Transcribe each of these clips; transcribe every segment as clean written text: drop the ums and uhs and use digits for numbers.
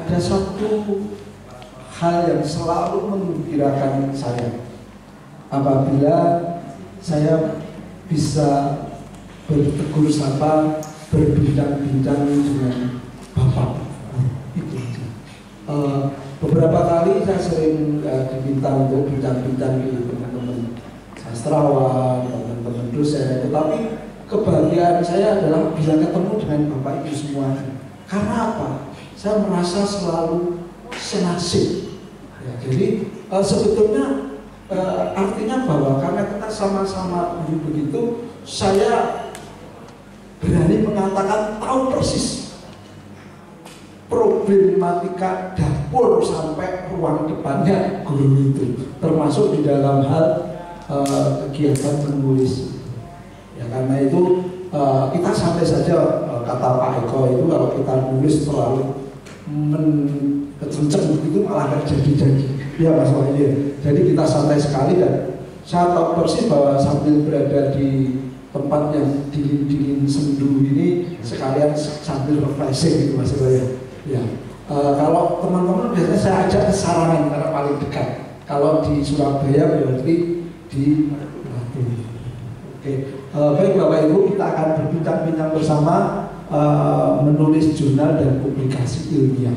ada satu hal yang selalu menggembirakan saya apabila saya bisa bertegur sapa, berbincang-bincang dengan Bapak. Itu beberapa kali saya sering diminta untuk bincang-bincang di teman-teman sastrawan, teman-teman dosen, tetapi kebahagiaan saya adalah bisa ketemu dengan Bapak Ibu semuanya. Karena apa? Saya merasa selalu senasib. Ya, jadi sebetulnya artinya bahwa karena kita sama-sama begitu, saya berani mengatakan tahu persis problematika dapur sampai ruang depannya guru itu, termasuk di dalam hal kegiatan menulis. Ya, karena itu kita sampai saja kata Pak Eko itu kalau kita nulis terlalu kenceng itu malah nggak jadi-jadi. Ya Mas Wahyu. Jadi kita santai sekali dan saya tahu persis bahwa sambil berada di tempat yang dingin-dingin sendu ini sekalian sambil refreshing gitu Mas Wahyu. Ya. Kalau teman-teman biasanya saya ajak ke Sarangan karena paling dekat. Kalau di Surabaya berarti di Batu. Oke. Baik Bapak Ibu, kita akan berbincang-bincang bersama menulis jurnal dan publikasi ilmiah.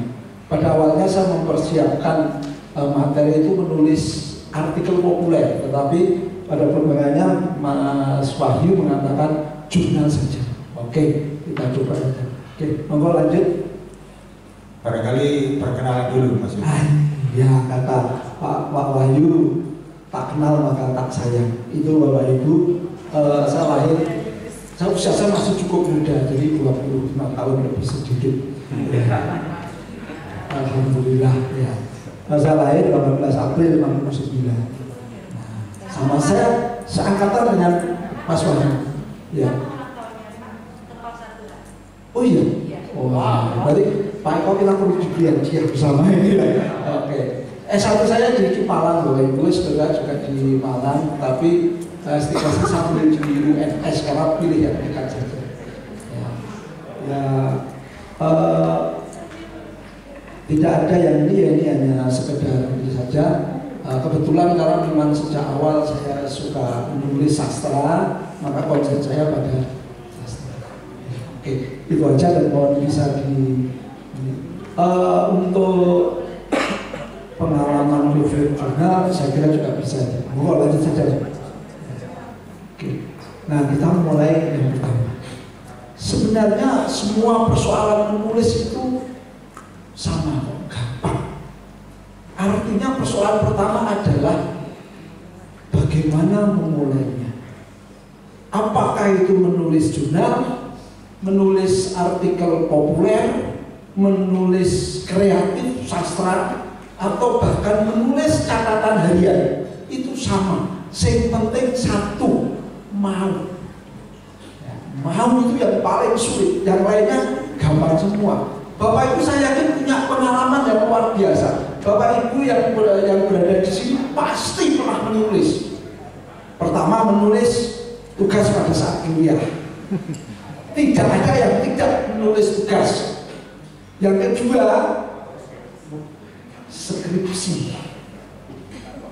Pada awalnya saya mempersiapkan materi itu menulis artikel populer, tetapi pada perkembangannya Mas Wahyu mengatakan jurnal saja. Oke, kita coba aja. Oke, monggo lanjut. Barangkali perkenalan dulu Mas Wahyu. Ya, kata Pak Wahyu, tak kenal maka tak sayang. Itu Bapak Ibu. Saya lahir, usia saya masih cukup muda, jadi 25 tahun lebih sedikit. Alhamdulillah ya. Saya lahir 18 April 1959. Sama saya seangkatan dengan Mas Wahyu. Ya. Oh iya. Oh, berarti Pak Eko kita perlu dia bersama ini ya. Oke. S1 saya di Malang, Bapak Ibu, juga di Malang, tapi setidaknya sambil di UNS karena pilih yang dekat saja. Tidak ada yang ini hanya sekedar ini saja. Kebetulan karena memang sejak awal saya suka menulis sastra, maka konsen saya pada sastra. Oke, itu aja dan mohon bisa untuk pengalaman review jurnal saya kira juga bisa. Mohon lanjut saja. Nah, kita mulai yang pertama. Sebenarnya semua persoalan menulis itu sama, gampang. Artinya persoalan pertama adalah bagaimana memulainya. Apakah itu menulis jurnal, menulis artikel populer, menulis kreatif, sastra, atau bahkan menulis catatan harian, itu sama. Yang penting satu, mau. Mau itu yang paling sulit, yang lainnya gampang semua. Bapak Ibu saya yakin punya pengalaman yang luar biasa. Bapak Ibu yang berada di sini pasti pernah menulis. Pertama, menulis tugas pada saat kuliah. Tidak ada yang tidak menulis tugas. Yang kedua, skripsi.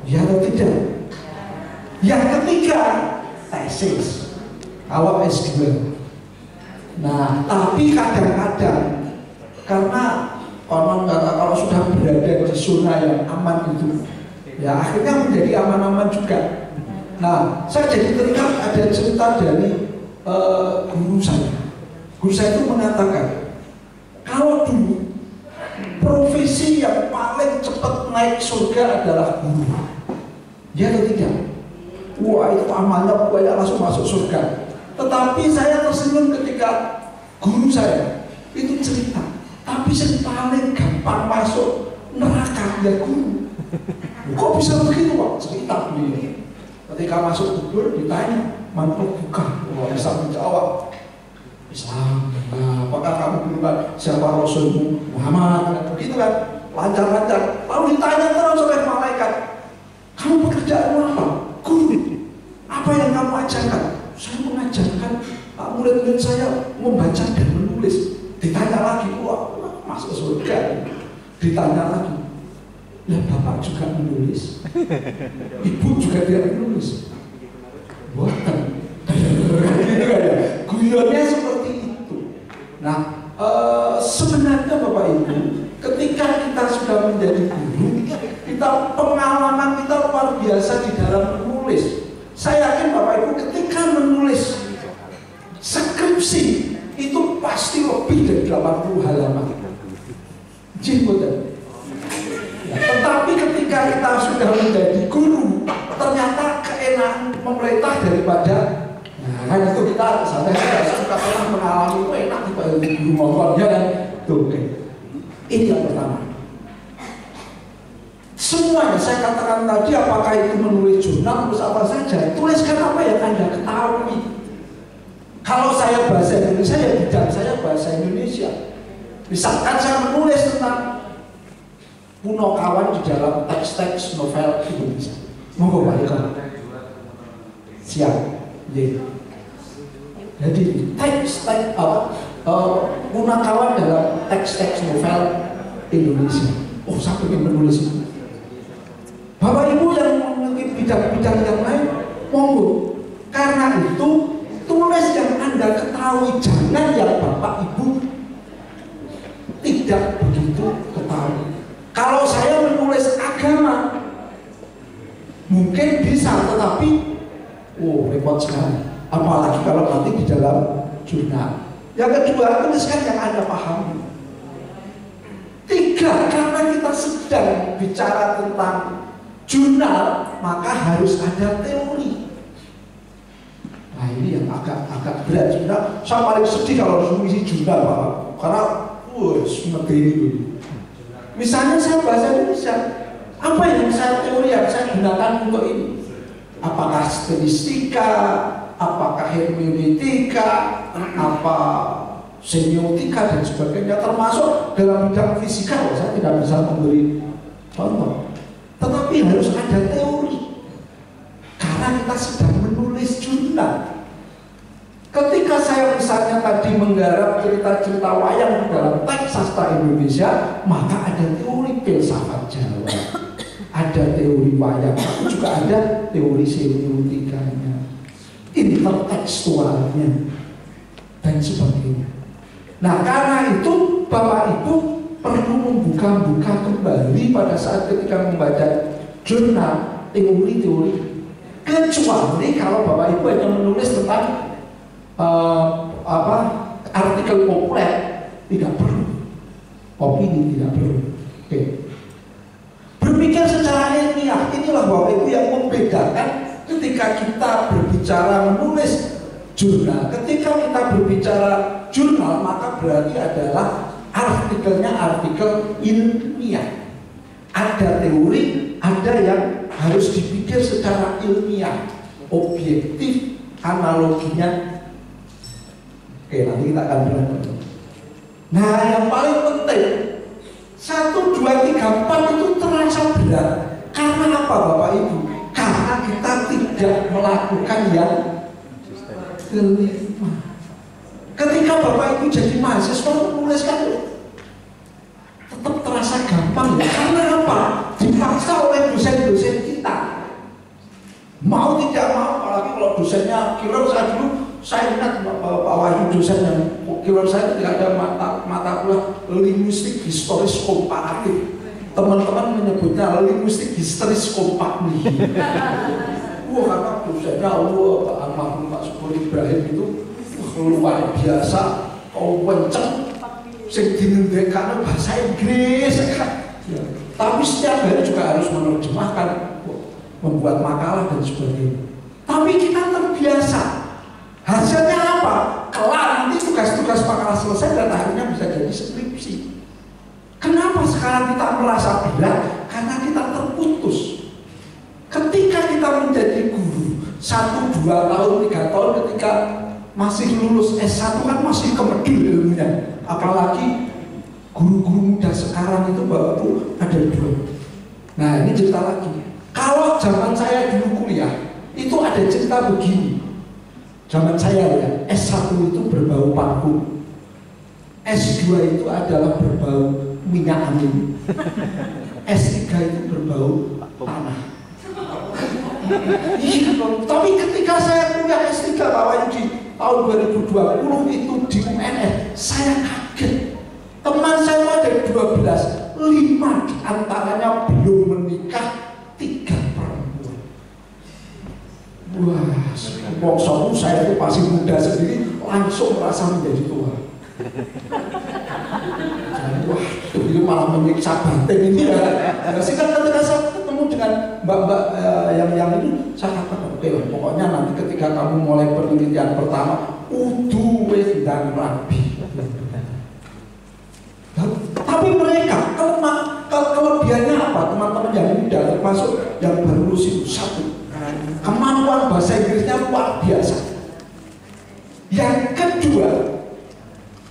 Ya atau tidak? Yang ketiga, tesis. Kalau S2. Nah, tapi kadang-kadang karena konon kata kalau sudah berada di zona yang aman itu, ya akhirnya menjadi aman-aman juga. Nah, saya jadi teringat ada cerita dari guru saya. Guru saya itu mengatakan, kalau dulu profesi yang paling cepat naik surga adalah guru. Ya atau tidak? Wah, itu amalnya banyak langsung masuk surga. Tetapi saya tersenyum ketika guru saya itu cerita, tapi yang paling gampang masuk neraka ya guru. Kok bisa begitu Pak? Cerita beliau. Ketika masuk kubur ditanya, mantuk buka? Wah, bisa menjawab Islam. Nah, apakah kamu bilang siapa Rasulmu? Muhammad. Begitu kan? Lancar-lancar. Lalu ditanya terus oleh malaikat, kamu pekerjaanmu apa? Guru. Apa yang kamu ajarkan? Saya mengajarkan murid-murid saya membaca dan menulis. Ditanya lagi, wah masuk surga. Ditanya lagi, ya bapak juga menulis, ibu juga tidak menulis. Buatan, gitu kan ya. Guyonnya seperti itu. Nah, sebenarnya bapak ibu, ketika kita sudah menjadi guru, kita pengalaman kita luar biasa di dalam menulis. Saya yakin bapak ibu ketika menulis skripsi itu pasti lebih dari 80 halaman. Ya, tetapi ketika kita sudah menjadi guru, ternyata keenakan memerintah daripada, nah kan itu kita sampai suka pernah mengalami itu enak daripada guru ngomongnya kan. Tuh, oke. Ini yang pertama. Semuanya saya katakan tadi, apakah itu menulis jurnal, terus apa saja, tuliskan apa yang Anda ketahui. Kalau saya bahasa Indonesia, ya bidang saya bahasa Indonesia. Misalkan saya menulis tentang Punokawan di dalam teks-teks novel Indonesia. Mau baikkan? Siap. Jadi teks-teks Punokawan dalam teks-teks novel Indonesia. Oh, saya ingin menulis itu. Bapak Ibu yang memiliki bidang-bidang yang lain, monggo. Karena itu tulis yang Anda ketahui, jangan yang Bapak Ibu tidak begitu ketahui. Kalau saya menulis agama, mungkin bisa, tetapi repot sekali. Apalagi kalau nanti di dalam jurnal. Yang kedua, tuliskan yang Anda pahami. Tiga, karena kita sedang bicara tentang jurnal, maka harus ada teori. Nah ini yang agak berat. Jurnal, saya paling sedih kalau harus mengisi jurnal, Pak. Karena semedeni. Misalnya saya bahasa Indonesia, apa yang saya teori yang saya gunakan untuk ini? Apakah statistika, apakah hermeneutika, apa semiotika dan sebagainya, termasuk dalam bidang fisika. Saya tidak bisa memberi contoh, tetapi harus ada teori karena kita sedang menulis jurnal. Ketika saya misalnya tadi menggarap cerita-cerita wayang dalam teks sastra Indonesia, maka ada teori filsafat Jawa, ada teori wayang, tapi juga ada teori semiotikanya, intertekstualnya, dan sebagainya. Nah, karena itu Bapak Ibu perlu membuka-buka kembali pada saat ketika membaca jurnal teori-teori. Kecuali kalau Bapak Ibu hanya menulis tentang artikel populer, tidak perlu. Opini tidak perlu. Oke. Berpikir secara ilmiah, inilah Bapak Ibu yang membedakan ketika kita berbicara menulis jurnal. Ketika kita berbicara jurnal, maka berarti adalah artikelnya artikel ilmiah. Ada teori, ada yang harus dipikir secara ilmiah, objektif, analoginya. Oke, nanti kita akan belajar. Nah, yang paling penting 1, 2, 3, 4 itu terasa berat. Karena apa Bapak Ibu? Karena kita tidak melakukan yang kelima. Ketika Bapak Ibu jadi mahasiswa menuliskan tetap terasa gampang ya. Karena apa? Dipaksa oleh dosen-dosen kita. Mau tidak mau, apalagi kalau dosennya kira saya dulu, saya ingat Pak Wahyu dosen yang kira saya tidak ada mata kuliah linguistik historis komparatif. Teman-teman menyebutnya linguistik historis komparatif. Wah, karena dosennya Pak almarhum Pak Subur Ibrahim itu luar biasa, kenceng, sing dingendekane bahasa Inggris. Ya. Tapi setiap hari juga harus menerjemahkan, membuat makalah dan sebagainya. Tapi kita terbiasa. Hasilnya apa? Kelar nanti tugas-tugas makalah selesai dan akhirnya bisa jadi skripsi. Kenapa sekarang kita merasa berat? Karena kita terputus. Ketika kita menjadi guru 1, 2 tahun, 3 tahun, ketika masih lulus S1 kan masih kemedul ilmunya. Apalagi guru-guru muda sekarang itu Bapak Ibu ada 2. Nah ini cerita lagi. Kalau zaman saya dulu kuliah itu ada cerita begini. Zaman saya ya, S1 itu berbau parfum, S2 itu adalah berbau minyak angin. S3 itu berbau tanah. Iya, tapi ketika saya kuliah S3 Bapak di tahun 2020 itu di UNS, saya kaget. Teman saya ada 12, 5 diantaranya belum menikah, 3 perempuan. Wah, bongsoku saya itu masih muda sendiri, langsung merasa menjadi tua. Wah, itu malah menyiksa batin ini ya. Sehingga ketika saya ketemu dengan mbak-mbak yang ini, saya katakan, oke, pokoknya nanti ketika kamu mulai penelitian pertama, udu wis dan rabi. Tapi mereka, kelebihannya apa? Teman-teman yang muda, termasuk yang baru lulus itu, satu, kemampuan bahasa Inggrisnya luar biasa. Yang kedua,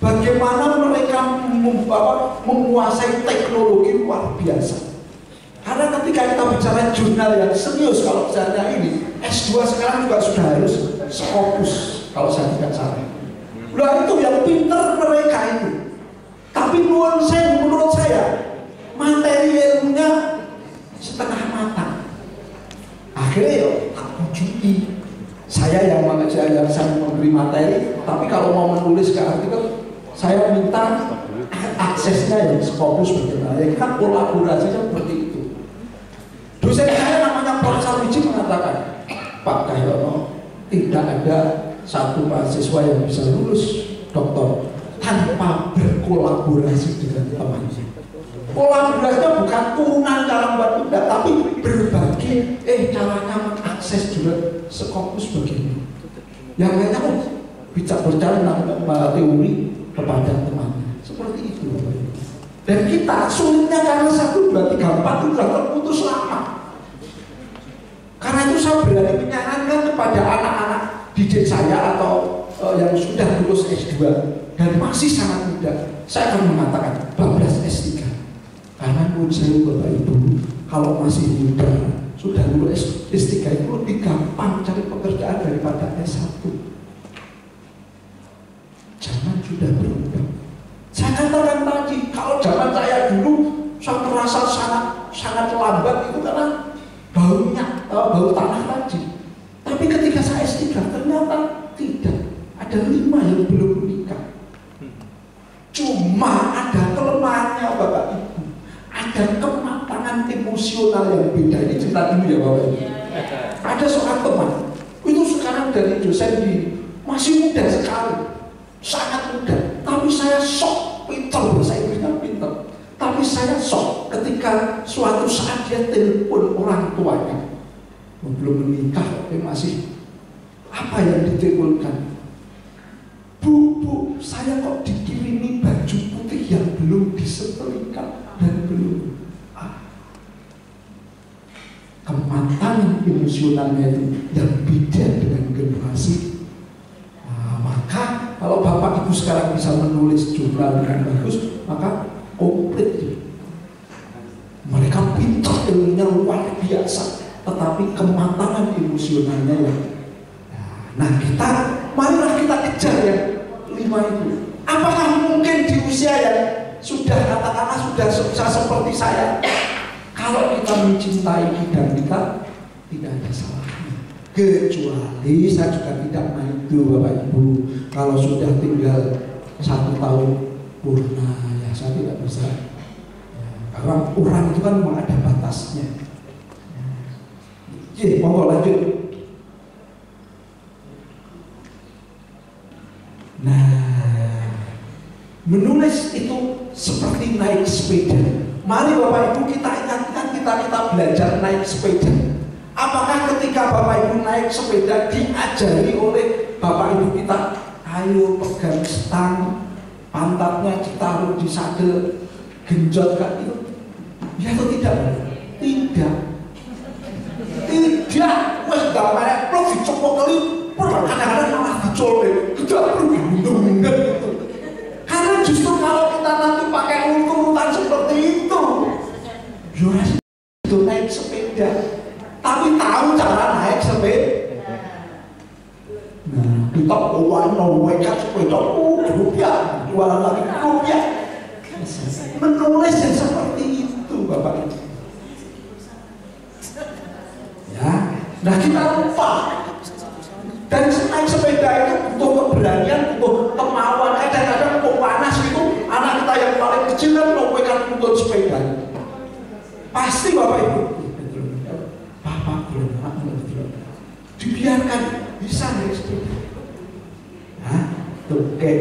bagaimana mereka menguasai teknologi luar biasa. Karena ketika kita bicara jurnal yang serius, kalau misalnya ini S2 sekarang juga sudah harus Scopus, kalau saya tidak salah. Nah itu yang pinter mereka itu. Tapi menurut saya materi ilmunya setengah matang. Akhirnya ya tak wujudi. Saya yang memberi materi, tapi kalau mau menulis ke artikel, saya minta aksesnya yang Scopus bagaimana. Ya kita kolaborasinya seperti itu. Dosen saya namanya Pak Sarwiji mengatakan, Pak Cahyono, tidak ada satu mahasiswa yang bisa lulus doktor tanpa berkolaborasi dengan temannya. Kolaborasinya bukan turunan cara membuat tidak, tapi berbagi caranya mengakses juga Scopus begini. Yang lainnya bicara tentang teori kepada temannya. Seperti itu. Dan kita sulitnya karena 1, 2, 3, 4 itu sudah terputus lama. Karena itu saya berani menyarankan kepada anak-anak didik saya atau yang sudah lulus S2 dan masih sangat muda, saya akan mengatakan bablas S3. Karena menurut saya Bapak Ibu, kalau masih muda sudah lulus S3 itu lebih gampang cari pekerjaan daripada S1. Zaman sudah berubah. Saya katakan tadi, kalau zaman saya dulu saya merasa sangat lambat itu karena baunya, bau tanah tadi. Tapi ketika saya S3 ternyata tidak. Ada 5 yang belum menikah. Cuma ada kelemahannya Bapak Ibu. Ada kematangan emosional yang beda. Ini cerita dulu ya Bapak Ibu. Ada seorang teman, itu sekarang dari dosen di masih muda sekali, sangat muda. Tapi saya shock, pintar bahasa Inggrisnya pintar. Tapi saya shock ketika suatu saat dia telepon orang tuanya, belum menikah tapi masih apa yang diteleponkan? Bu, saya kok dikirimi baju putih yang belum disetrika dan belum. Kematangan emosionalnya itu yang beda dengan generasi. Maka kalau Bapak Ibu sekarang bisa menulis jurnal dengan bagus, maka komplit. Mereka pintar, ilmunya luar biasa, tetapi kematangan emosionalnya yang. Nah kita, marilah kita kejar ya 5 itu. Apakah mungkin di usia yang sudah katakanlah sudah seperti saya, kalau kita mencintai bidang kita tidak ada salahnya. Kecuali saya juga tidak itu Bapak Ibu, kalau sudah tinggal 1 tahun purna ya saya tidak bisa ya, karena orang itu kan memang ada batasnya. Jadi monggo lanjut. Nah, menulis itu seperti naik sepeda. Mari Bapak Ibu kita ingatkan, kita belajar naik sepeda. Apakah ketika Bapak Ibu naik sepeda diajari oleh Bapak Ibu kita, ayo pegang stang, pantatnya ditaruh di sadel, genjot kan itu? Ya atau tidak? Tidak. Tidak. Wes gambarnya lo dicopok kali, kadang-kadang malah dicolek, tidak bergundung gitu. Karena justru kalau kita nanti pakai urutan seperti itu, itu naik sepeda, tapi tahu cara naik sepeda. Nah, kita bawa Norwegian sepeda, rupiah, jualan lagi rupiah. Menulis yang seperti itu Bapak Ibu. Ya, nah kita lupa. Dan naik sepeda itu butuh keberanian, butuh kemauan. Kadang-kadang panas itu, anak kita yang paling kecil kan menemukan untuk sepeda. Pasti Bapak Ibu, Bapak belum, dibiarkan bisa naik sepeda. Nah, oke.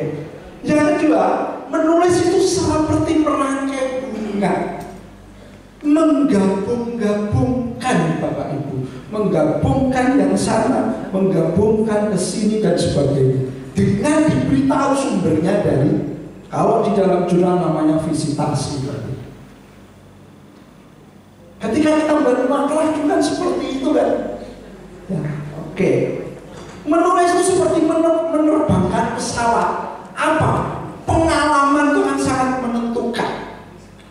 Yang kedua, menulis itu seperti merangkai bunga, menggabung-gabungkan Bapak Ibu, menggabungkan yang sana, menggabungkan ke sini dan sebagainya. Dengan diberitahu sumbernya dari, kalau di dalam jurnal namanya visitasi. Ketika kita membuat makalah juga seperti itu kan. Ya, oke. Menulis itu seperti menerbangkan pesawat. Apa? Pengalaman itu kan sangat menentukan.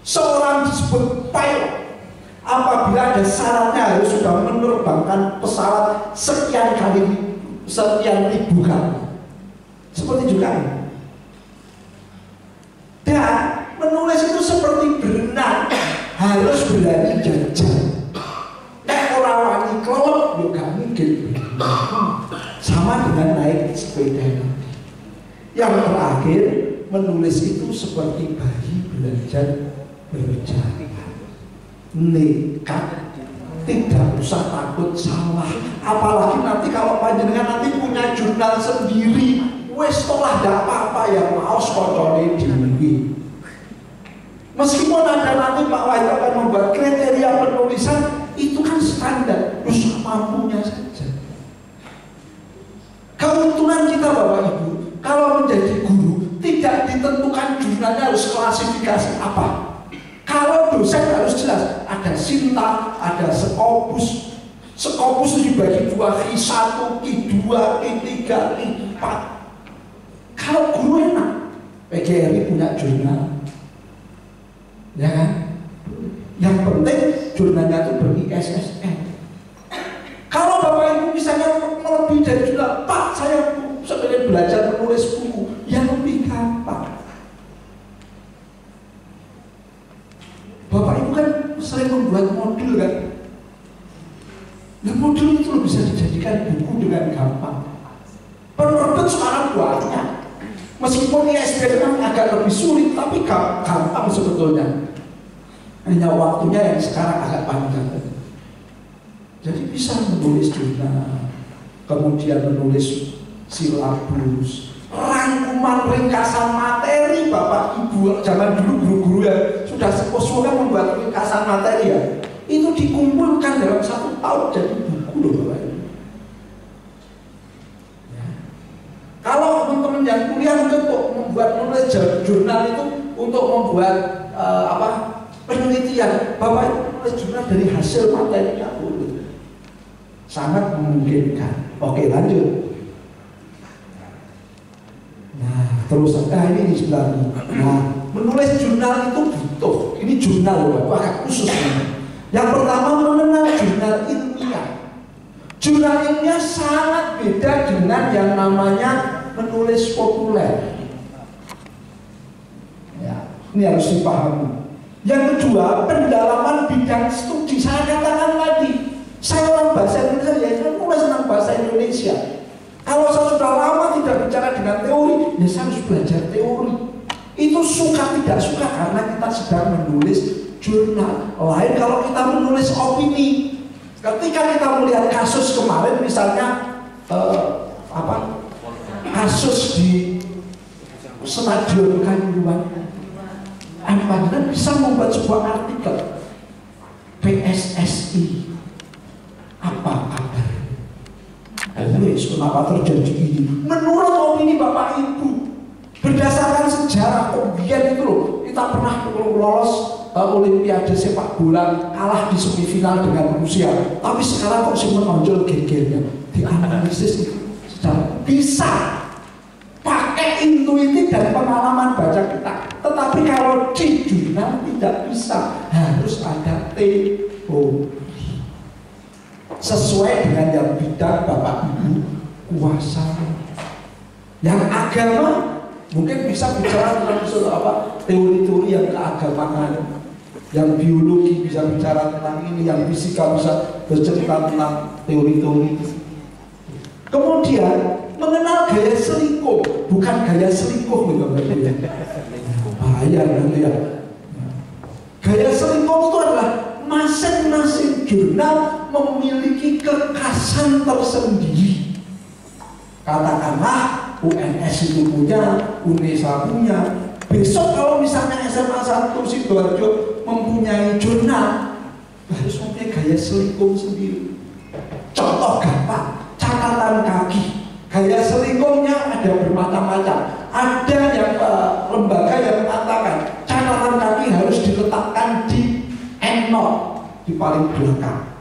Seorang disebut pilot, apabila ada syaratnya harus sudah menerbangkan pesawat sekian ribu kali. Seperti juga ini. Dan menulis itu seperti berenang, harus berani jajan. Nek ora wani kelelep yo gak mungkin. Sama dengan naik sepeda. Yang terakhir, menulis itu seperti bayi belajar berbicara. Nekat, tidak usah takut salah. Apalagi nanti kalau panjenengan nanti punya jurnal sendiri, wes tolah tidak apa-apa yang mau kocone diri. Meskipun ada nanti Pak Wahyu akan membuat kriteria penulisan, itu kan standar, terus mampunya saja. Keuntungan kita Bapak Ibu, kalau menjadi guru tidak ditentukan jurnalnya harus klasifikasi apa. Kalau dosen harus jelas, ada Sinta, ada Scopus. Scopus itu dibagi dua, Q1, Q2, Q3, Q4. Kalau guru enak, PGRI punya jurnal, ya kan? Yang penting jurnalnya itu ber-ISSN. Kalau Bapak Ibu misalnya lebih dari jurnal, Pak saya sebenarnya belajar menulis buku, yang lebih gampang. Bapak Ibu kan sering membuat modul kan. Nah modul itu bisa dijadikan buku dengan gampang. Penerbit sekarang banyak. Meskipun ISBN agak lebih sulit, tapi gampang sebetulnya. Hanya waktunya yang sekarang agak panjang. Jadi bisa menulis jurnal, kemudian menulis silabus, rangkuman ringkasan materi. Bapak Ibu zaman dulu guru-guru yang sudah sepuh kan membuat ringkasan materi ya, itu dikumpulkan dalam 1 tahun jadi buku loh Bapak Ibu. Ya. Kalau teman-teman yang kuliah untuk membuat menulis jurnal itu untuk membuat penelitian, Bapak Ibu menulis jurnal dari hasil materinya boleh. Sangat memungkinkan. Oke lanjut. Nah terus ini di sebelah ini. Nah menulis jurnal itu butuh. Ini jurnal loh, agak khusus. Yang pertama mengenal jurnal ilmiah. Jurnal ilmiah sangat beda dengan yang namanya menulis populer. Ya, ini harus dipahami. Yang kedua, pendalaman bidang studi. Saya katakan tadi, saya orang bahasa Indonesia, ya saya mulai senang bahasa Indonesia. Kalau saya sudah lama tidak bicara dengan teori, ya saya harus belajar teori. Itu suka tidak suka karena kita sedang menulis jurnal. Lain kalau kita menulis opini. Ketika kita melihat kasus kemarin, misalnya kasus di Stadion Kanjuruhan, Anda bisa membuat sebuah artikel PSSI. Apa kabar? Kenapa terjadi ini? Menurut opini Bapak Ibu, berdasarkan sejarah kemudian itu loh, kita pernah lolos Olimpiade sepak bola, kalah di semifinal dengan Rusia. Tapi sekarang kok sih menonjol gegernya? Dianalisis itu secara bisa pakai intuitif dan pengalaman baca kita. Tetapi kalau di jurnal tidak bisa, harus ada teori sesuai dengan yang bidang Bapak Ibu kuasa. Yang agama mungkin bisa bicara tentang teori-teori yang keagamaan, yang biologi bisa bicara tentang ini, yang fisika bisa bercerita tentang teori-teori. Kemudian mengenal gaya selingkuh, bukan gaya selingkuh gitu ya. Bahaya nanti ya. Gaya selingkuh itu adalah masing-masing jurnal memiliki kekhasan tersendiri. Katakanlah UNS itu punya, UNESA punya. Besok kalau misalnya SMA 1 Sidoarjo mempunyai jurnal, harus mempunyai gaya selingkuh sendiri. Contoh gampang, catatan kaki. Gaya selingkuhnya ada bermacam-macam. Ada yang lembaga yang mengatakan catatan kaki harus diletakkan di endnote, di paling belakang.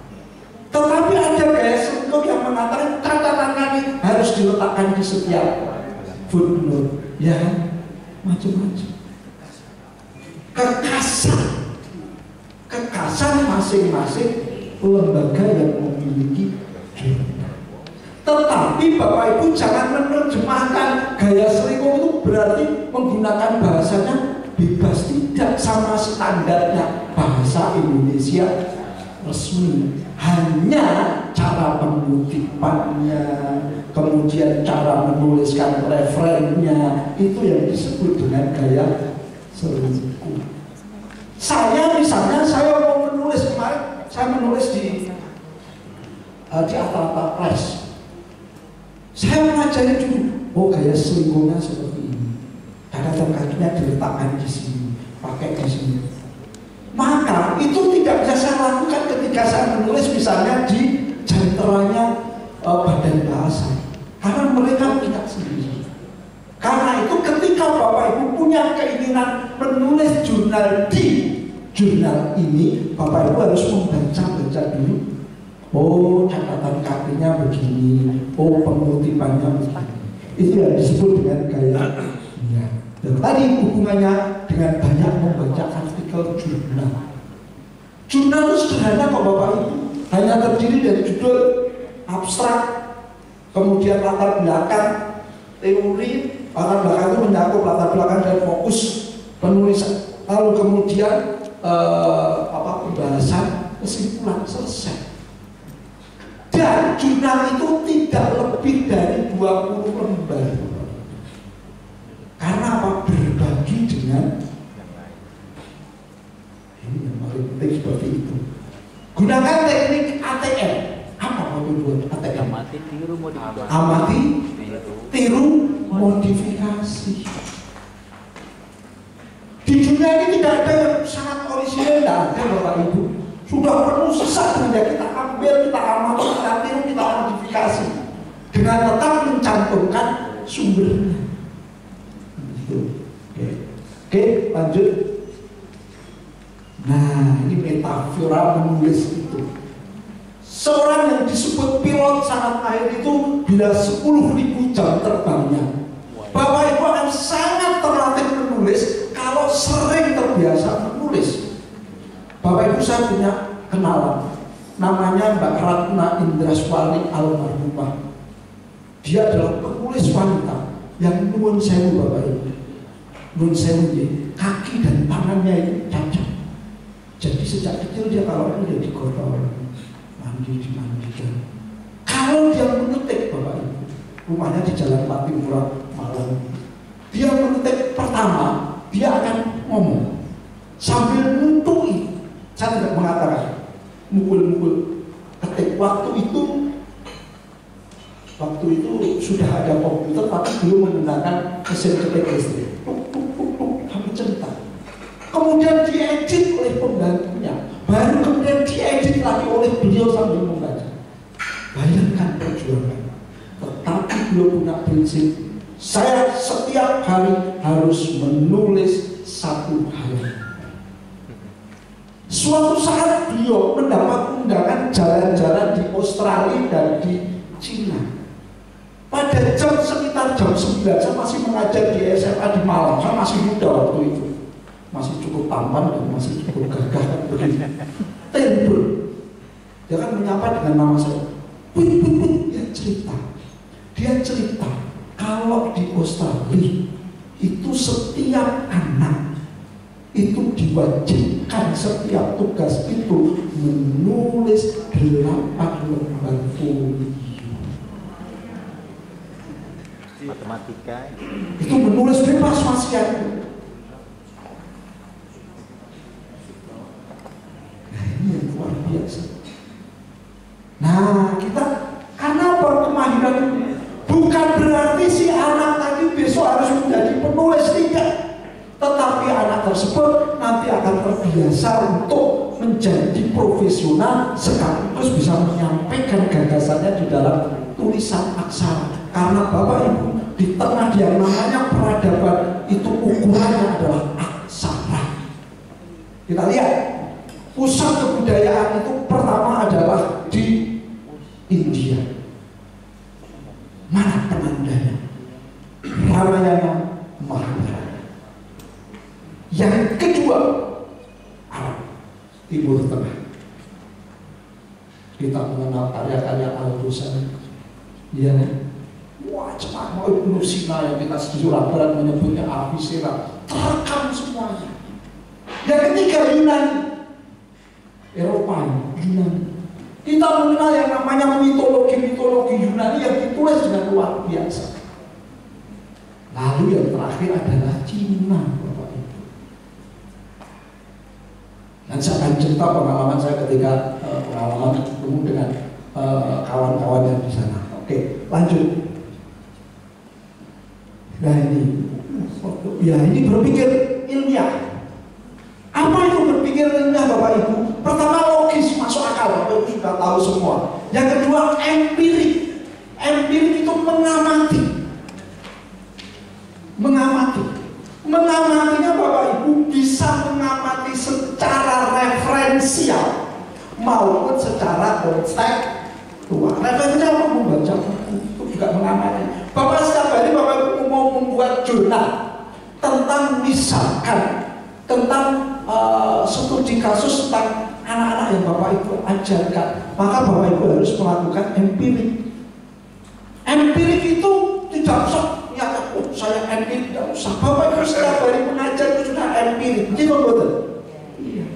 Tetapi ada gaya selingkuh yang mengatakan catatan kaki harus diletakkan di setiap footnote. Ya, macam-macam. Kekhasan masing-masing lembaga yang memiliki jurnal. Tetapi Bapak Ibu jangan menerjemahkan gaya selingkuh itu berarti menggunakan bahasanya bebas, tidak, sama standarnya bahasa Indonesia resmi. Hanya cara pengutipannya, kemudian cara menuliskan referennya, itu yang disebut dengan gaya selingkuh. Saya misalnya, saya mau menulis kemarin, saya menulis di Atlanta Press. Saya mengajari dulu, oh gaya selingkuhnya seperti ini. Catatan kakinya diletakkan di sini, pakai di sini. Maka itu tidak bisa saya lakukan ketika saya menulis misalnya di jenderanya badan bahasa, karena mereka tidak sendiri. Karena itu ketika Bapak Ibu punya keinginan menulis jurnal di jurnal ini, Bapak Ibu harus membaca dulu. Oh, catatan kakinya begini, oh pengutipannya begini. Itu yang disebut dengan gaya. Ya. Dan tadi hubungannya dengan banyak membaca artikel jurnal. Jurnal itu sederhana kok Bapak Ibu, hanya terdiri dari judul, abstrak, kemudian latar belakang, teori, latar belakang itu mencakup latar belakang dan fokus penulisan, lalu kemudian pembahasan, kesimpulan, selesai. Dan jurnal itu tidak lebih dari 20 lembar. Karena apa? Berbagi dengan ini yang paling penting seperti itu. Gunakan teknik ATM. Apa maksud ATM? Amati, tiru, modifikasi. Amati, tiru, modifikasi. Di dunia ini tidak ada yang sangat orisinal, tidak ada Bapak Ibu. Sudah penuh sesat saja, kita ambil, kita amati, kita tiru, kita modifikasi dengan tetap mencantumkan sumbernya. Oke, lanjut. Nah, ini metafora menulis itu. Seorang yang disebut pilot sangat mahir itu bila 10.000 jam terbangnya. Bapak Ibu akan sangat terlatih menulis kalau sering terbiasa menulis. Bapak Ibu, saya punya kenalan, namanya Mbak Ratna Indraswari almarhumah. Dia adalah penulis wanita yang nuwun sewu Bapak Ibu. Nuwun sewu ya, kaki dan tangannya itu cacat. Jadi sejak kecil dia kalau itu dia dikotor, dimandikan. Kalau dia mengetik Bapak Ibu, rumahnya di Jalan Patimura Malang. Dia mengetik pertama, dia akan ngomong sambil nuntui. Saya tidak mengatakan mukul-mukul ketik. Waktu itu sudah ada komputer, tapi belum menggunakan mesin ketik listrik. Kami cerita. Kemudian diedit oleh pembantunya, baru kemudian diedit lagi oleh beliau sambil membaca. Bayangkan perjuangan. Tetapi beliau punya prinsip, saya setiap hari harus menulis satu hari. Suatu saat beliau mendapat undangan jalan-jalan di Australia dan di Cina. Pada sekitar jam 9, saya masih mengajar di SMA di Malang. Saya masih muda waktu itu, masih cukup tampan dan masih cukup gagah kan begitu. Timbul, dia kan menyapa dengan nama saya. Dia cerita kalau di Australia itu setiap anak diwajibkan setiap tugas itu menulis 8 lembar folio. Matematika itu menulis bebas wasiat. Nah, ini yang luar biasa. Nah, kita karena berkemahiran bukan berarti si anak tadi besok harus menjadi penulis, tidak. Tetapi anak tersebut nanti akan terbiasa untuk menjadi profesional sekaligus bisa menyampaikan gagasannya di dalam tulisan aksara. Karena Bapak Ibu, di tengah yang namanya peradaban itu ukurannya adalah aksara. Kita lihat pusat kebudayaan itu pertama adalah di India. Mana penandanya? Ramayana, Mahabharata. Yang kedua, Arab, Timur Tengah. Kita mengenal karya-karya Al-Ghazali. Iya kan? Wah, cepat mau Ibnu Sina yang kita Surabaya menyebutnya Avicenna, terekam semuanya. Yang ketiga Yunani, Eropa, Yunani. Kita mengenal yang namanya mitologi Yunani yang ditulis dengan luar biasa. Lalu yang terakhir adalah Cina, Bapak Ibu. Dan saya akan cerita pengalaman saya ketika pengalaman bertemu dengan kawan-kawan yang di sana. Oke, lanjut. Nah ini berpikir ilmiah. Apa itu berpikir ilmiah, Bapak Ibu? Pertama logis, masuk akal, Bapak Ibu sudah tahu semua. Yang kedua empirik. Empirik itu mengamati. Mengamatinya Bapak Ibu bisa mengamati secara referensial maupun secara kontekstual. Referensial apa? Membaca buku itu juga mengamati. Bapak setiap hari Bapak Ibu mau membuat jurnal tentang misalkan tentang studi kasus tentang anak-anak yang Bapak Ibu ajarkan, maka Bapak Ibu harus melakukan empirik. Empirik itu tidak usah ya, saya empirik tidak usah. Bapak Ibu setiap hari mengajar itu sudah empirik, betul betul. Iya.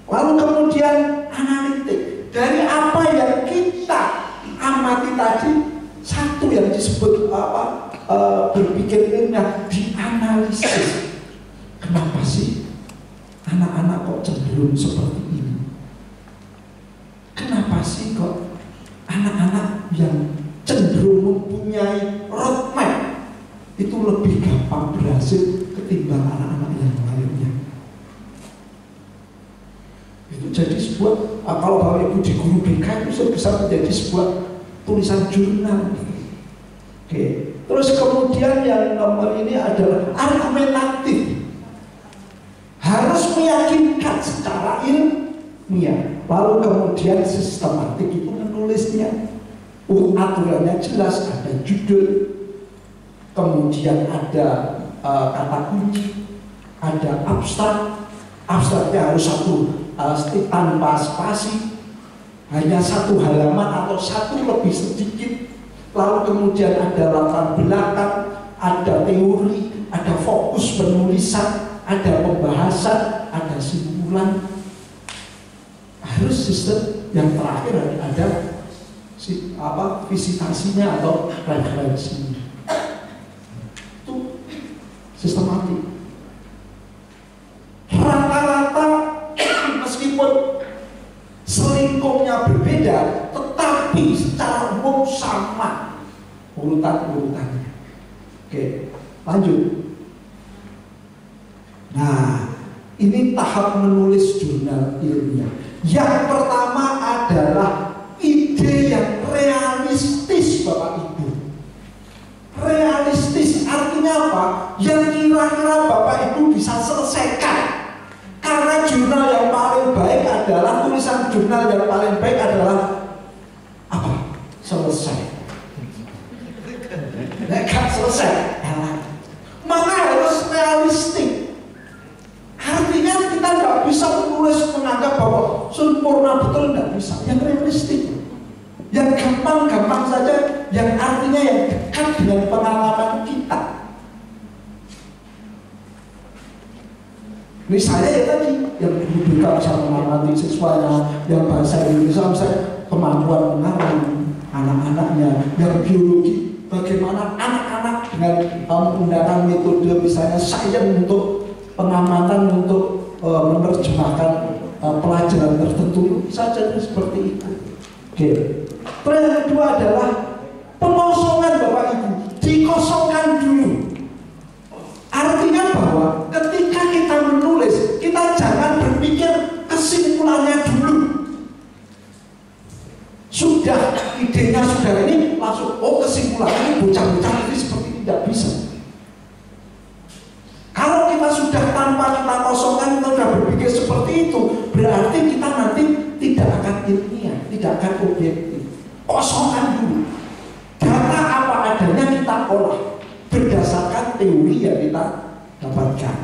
Lalu kemudian analitik dari apa yang kita amati tadi. Satu yang disebut berpikir ilmiah, dianalisis. Kenapa sih anak-anak kok cenderung seperti ini? Kenapa sih kok anak-anak yang cenderung mempunyai roadmap itu lebih gampang berhasil ketimbang anak-anak yang lainnya? Itu jadi sebuah, kalau Bapak Ibu di guru BK itu bisa menjadi sebuah tulisan jurnal. Oke. Terus kemudian yang nomor ini adalah argumentatif. Harus meyakinkan secara ilmiah. Lalu kemudian sistematik itu menulisnya. Aturannya jelas, ada judul. Kemudian ada kata kunci, ada abstrak. Abstraknya harus satu tanpa spasi. Hanya satu halaman atau satu lebih sedikit. Lalu kemudian ada latar belakang, ada teori, ada fokus penulisan, ada pembahasan, ada simpulan. Harus sistem yang terakhir ada visitasinya atau referensinya. Itu sistematik. Rata-rata meskipun selingkuhnya berbeda, tetapi secara umum sama urutan-urutannya. Oke, lanjut. Nah, ini tahap menulis jurnal ilmiah. Yang pertama adalah ide yang realistis, Bapak Ibu. Realistis artinya apa? Yang kira-kira Bapak Ibu bisa selesaikan. Karena jurnal yang paling baik adalah, tulisan jurnal yang paling baik adalah apa? Selesai. Nggak selesai. Maka harus realistik. Artinya kita nggak bisa menulis menganggap bahwa sempurna betul, nggak bisa. Yang realistik, yang gampang-gampang saja, yang artinya yang dekat dengan pengalaman kita. Misalnya ya tadi, yang BK bisa mengamati siswanya, yang bahasa Indonesia misalnya kemampuan mengarang anak-anaknya, yang biologi, bagaimana anak-anak dengan menggunakan metode misalnya sains untuk pengamatan, untuk menerjemahkan pelajaran tertentu, bisa jadi seperti itu. Oke. Terus yang kedua adalah pengosongan Bapak Ibu, dikosongkan dulu. Artinya bahwa ketika kita menulis, kita jangan berpikir kesimpulannya dulu. Sudah idenya sudah ini langsung, oh kesimpulannya bocah-bocah ini seperti tidak bisa. Kalau kita sudah tanpa kita kosongkan, kita sudah berpikir seperti itu, berarti kita nanti tidak akan ilmiah, tidak akan objektif. Kosongkan dulu. Data apa adanya kita olah berdasarkan teori yang kita dapatkan.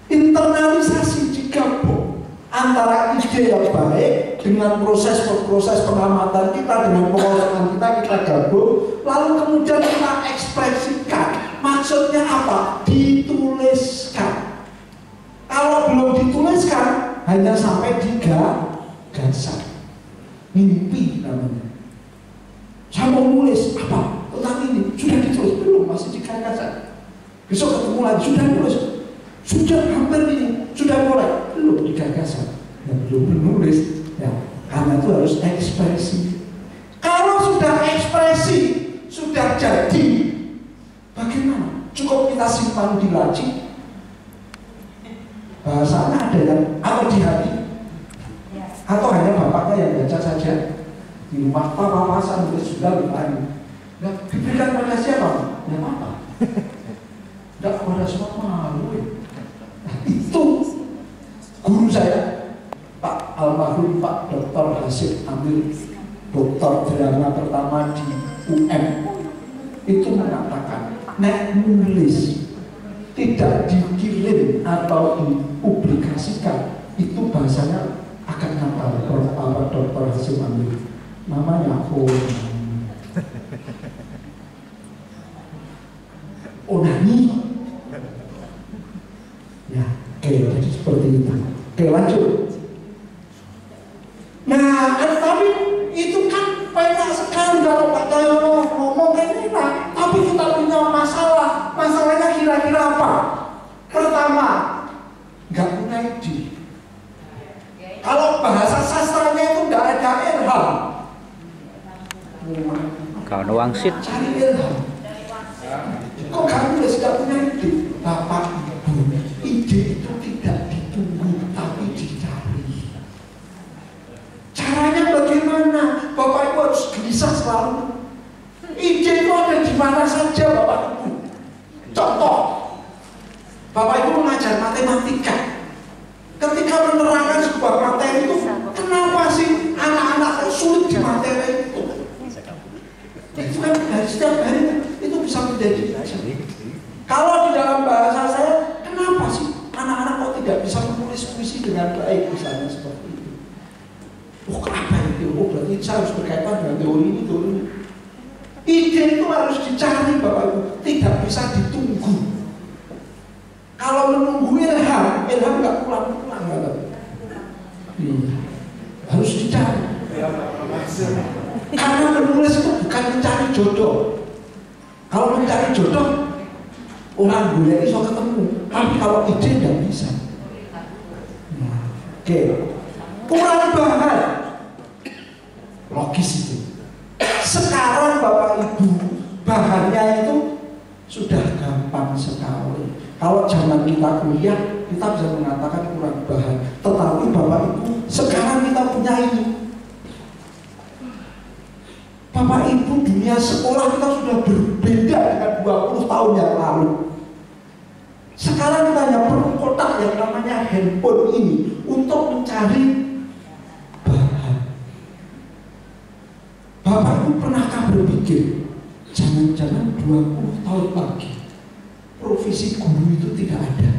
Internalisasi digabung antara ide yang baik dengan proses pengamatan kita, dengan pengolahan kita gabung, lalu kemudian kita ekspresikan. Maksudnya apa? Dituliskan. Kalau belum dituliskan, hanya sampai di gagasan. Mimpi namanya. Saya mau nulis apa? Tentang ini sudah ditulis belum? Masih di gagasan. Besok ketemu lagi sudah nulis, sudah hampir ini, sudah mulai belum di gagasan. Ya, belum menulis. Ya, karena itu harus ekspresi. Kalau sudah ekspresi, sudah jadi, bagaimana? Cukup kita simpan di laci. Bahasanya ada yang atau di hati, atau hanya bapaknya yang baca saja di rumah, papasan sudah lupain. Nah, diberikan pada siapa? Ya apa? Tidak kepada semua malu. Nah, itu guru saya, Pak almarhum Pak Dr. Hasyim Amir, dokter drama pertama di UM, itu mengatakan, nek nulis tidak dikirim atau dipublikasikan, itu bahasanya akan ngapal. Apa Dr. Hasyim Amir? Namanya onani. Ya, oke, jadi seperti itu. Oke, lanjut. Nah, tapi itu kan banyak sekali kalau Pak Tayo ngomong kayak ini, nah, tapi kita punya masalah. Masalahnya kira-kira apa? Pertama, nggak punya ide. Kalau bahasa sastranya itu nggak ada ilham. Kalau wangsit Cari ilham. Kok kamu sudah punya ide? Bapak Ibu, ide itu tidak ditunggu tapi dicari. Caranya bagaimana? Bapak Ibu harus gelisah selalu. Ide itu ada di mana saja Bapak Ibu. Contoh, Bapak Ibu mengajar matematika. Ketika menerangkan sebuah materi itu, kenapa sih anak-anak sulit di materi itu? Itu kan setiap hari itu bisa menjadi. Kalau di dalam bahasa saya, kenapa sih anak-anak kok tidak bisa menulis puisi dengan baik, misalnya seperti itu? Oh, apa itu? Oh, berarti saya harus berkaitan dengan teori ini, teori ini. Ide itu harus dicari Bapak Ibu, tidak bisa ditunggu. Kalau menunggu ilham nggak pulang-pulang, harus dicari. Karena menulis itu bukan mencari jodoh. Kalau mencari jodoh, orang boleh iso ketemu. Tapi kalau ide nggak bisa. Oke, kurang bahan, logis itu. Sekarang Bapak Ibu, bahannya itu sudah gampang sekali. Kalau zaman kita kuliah, kita bisa mengatakan kurang bahan. Tetapi Bapak Ibu, sekarang kita punya ini. Bapak Ibu, dunia sekolah kita sudah berbeda dengan 20 tahun yang lalu. Sekarang kita hanya perlu kotak yang namanya handphone ini untuk mencari bahan. Bapak Ibu pernahkah berpikir, jangan-jangan 20 tahun lagi profesi guru itu tidak ada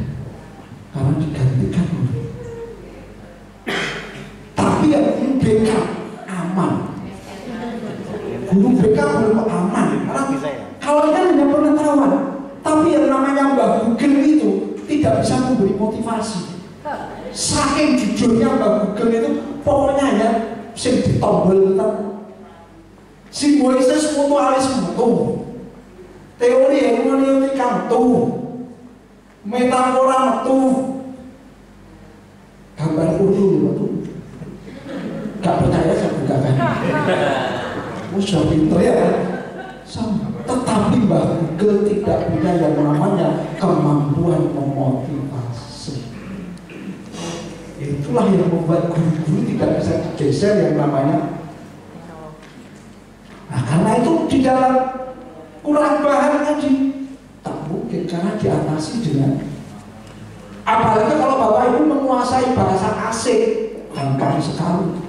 karena digantikan oleh. Tapi yang guru BK aman. Guru BK belum aman karena kalau kan hanya pengetahuan. Tapi yang namanya Mbak Google itu tidak bisa memberi motivasi. Saking jujurnya Mbak Google itu, pokoknya ya sing ditombol kita simbolisme mutualisme tuh, teori hermeneutika tuh, metafora tuh, gambar kudu tuh. Gak percaya saya bukakan. Sudah pintar ya. Tetapi Mbak Google tidak punya yang namanya kemampuan memotivasi. Itulah yang membuat guru-guru tidak bisa digeser yang namanya. Nah, karena itu di dalam kurang bahan tadi tak mungkin karena diatasi dengan, apalagi kalau Bapak Ibu menguasai bahasa asing, gampang sekali.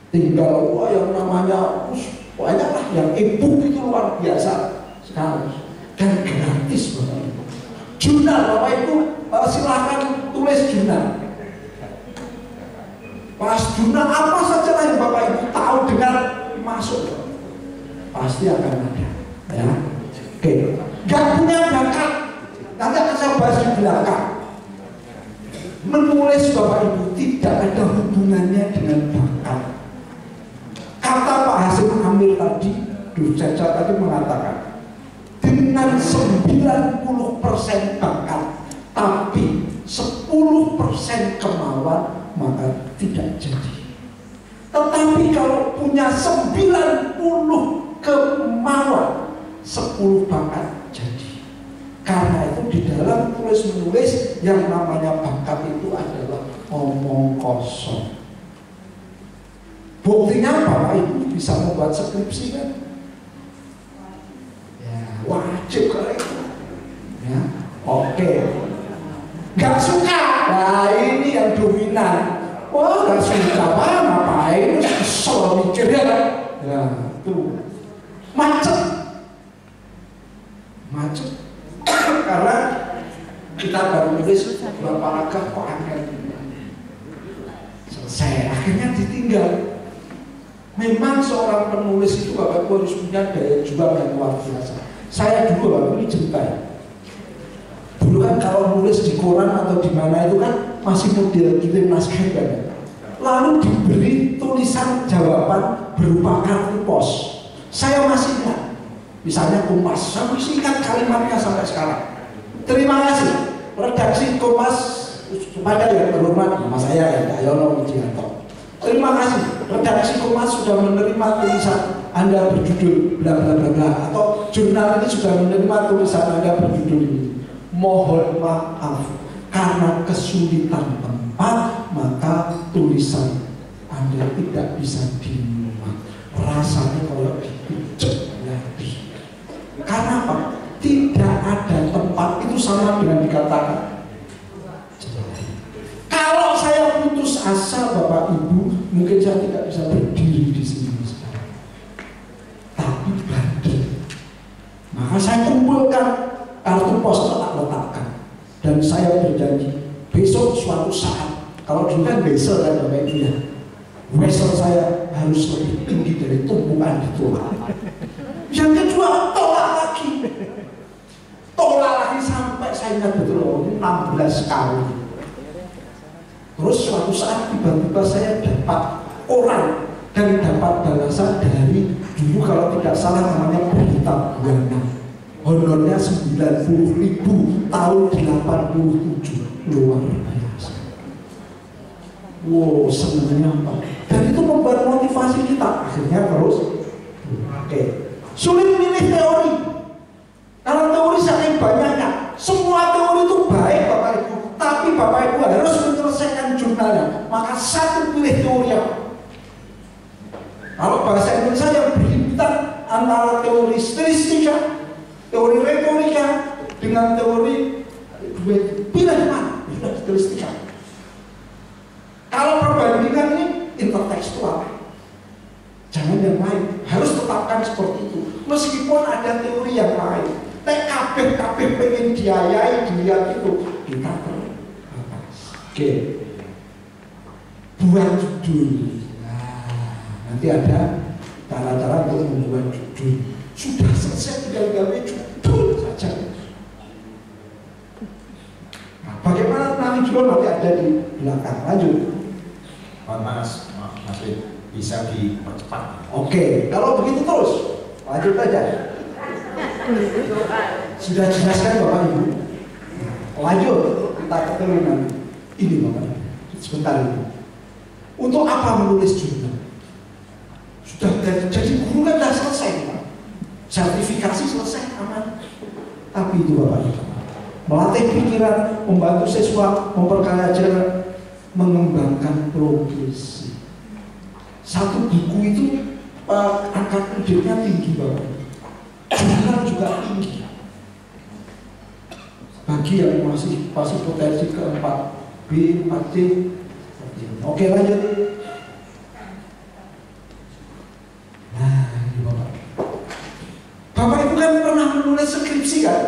Tinggal yang namanya banyak lah yang e-book itu luar biasa sekali dan gratis Bapak Ibu. Jurnal Bapak Ibu silahkan tulis jurnal. Pas jurnal apa saja yang Bapak Ibu tahu dengan masuk pasti akan ada ya. Oke, gak punya bakat nanti akan saya bahas di belakang. Menulis Bapak Ibu tidak ada hubungannya dengan bakat. Kata Pak Hasim Amir tadi, dosen saya tadi mengatakan dengan 90% bakat tapi 10% kemauan maka tidak jadi. Tetapi kalau punya 90 kemauan 10 bakat jadi. Karena itu di dalam tulis menulis yang namanya bakat itu adalah omong kosong. Buktinya Bapak Ibu bisa membuat skripsi kan? Ya, wajib kalau itu. Ya, oke. Gak suka, nah ini yang dominan. Wah, gak suka apa? Ngapain? Kesel mikirnya kan? Ya, tuh macet. Karena kita baru nulis beberapa paragraf kok angkat. Selesai, akhirnya ditinggal. Memang seorang penulis itu Bapak Ibu harus punya daya juang yang luar biasa. Saya dulu Bapak Ibu ini cerita ya. Dulu kan kalau nulis di koran atau di mana itu kan masih model kirim naskah kan. Lalu diberi tulisan jawaban berupa kartu pos. Saya masih ingat. Misalnya Kompas, saya masih ingat kalimatnya sampai sekarang. Terima kasih redaksi Kompas kepada yang terhormat nama saya ya Pak Yono Widianto. Terima kasih redaksi Kompas sudah menerima tulisan Anda berjudul bla bla bla bla, atau jurnal ini sudah menerima tulisan Anda berjudul ini. Mohon maaf karena kesulitan tempat maka tulisan Anda tidak bisa dimuat. Rasanya kalau dipijak lagi. Karena apa? Tidak ada tempat itu sama dengan dikatakan. Kalau saya putus asa Bapak Ibu, mungkin saya tidak bisa berdiri di sini sekarang. Tapi bandel. Maka saya kumpulkan kartu pos letakkan dan saya berjanji besok suatu saat, kalau dulu kan besok kan Bapak Ibu ya, besok saya harus lebih tinggi dari tumpukan ditolak. Yang kedua tolak lagi sampai saya ingat betul 16 kali. Terus suatu saat tiba-tiba saya dapat orang dan dapat balasan dari dulu kalau tidak salah namanya Berita Buana. Honornya 90.000 tahun 87, luar biasa. Wow, senangnya Pak. Dan itu membuat motivasi kita akhirnya terus. Oke. Sulit milih teori. Karena teori saking banyaknya. Semua teori itu baik Bapak Ibu, tapi Bapak Ibu harus menyelesaikan jurnalnya. Maka satu pilih teori apa? Kalau bahasa Indonesia yang berhimpitan antara teori stilistika, teori retorika dengan teori pilih mana? Pilih stilistika. Kalau perbandingan ini intertekstual, jangan yang lain. Harus tetapkan seperti itu. Meskipun ada teori yang lain, TKB pengen diayai dilihat itu kita terbatas. Oke. Buat judul. Nah, nanti ada cara-cara untuk membuat judul. Sudah selesai tinggal gawe judul saja. video nanti ada di belakang. Lanjut. Mas Wid, bisa dipercepat. Oke, kalau begitu terus lanjut aja. Sudah jelaskan Bapak Ibu. Lanjut, kita keturunan ini Bapak Ibu. Sebentar ini. Untuk apa menulis jurnal? Sudah jadi guru kan sudah selesai, Pak. Sertifikasi selesai, aman. Tapi itu Bapak Ibu, melatih pikiran, membantu siswa, memperkaya ajaran, mengembangkan profesi. Satu buku itu angka kreditnya tinggi Bapak. Jurnal juga tinggi. Bagi yang masih potensi ke 4B, 4C. Oke, lanjut. Nah, ini Bapak. Bapak itu kan pernah menulis skripsi kan?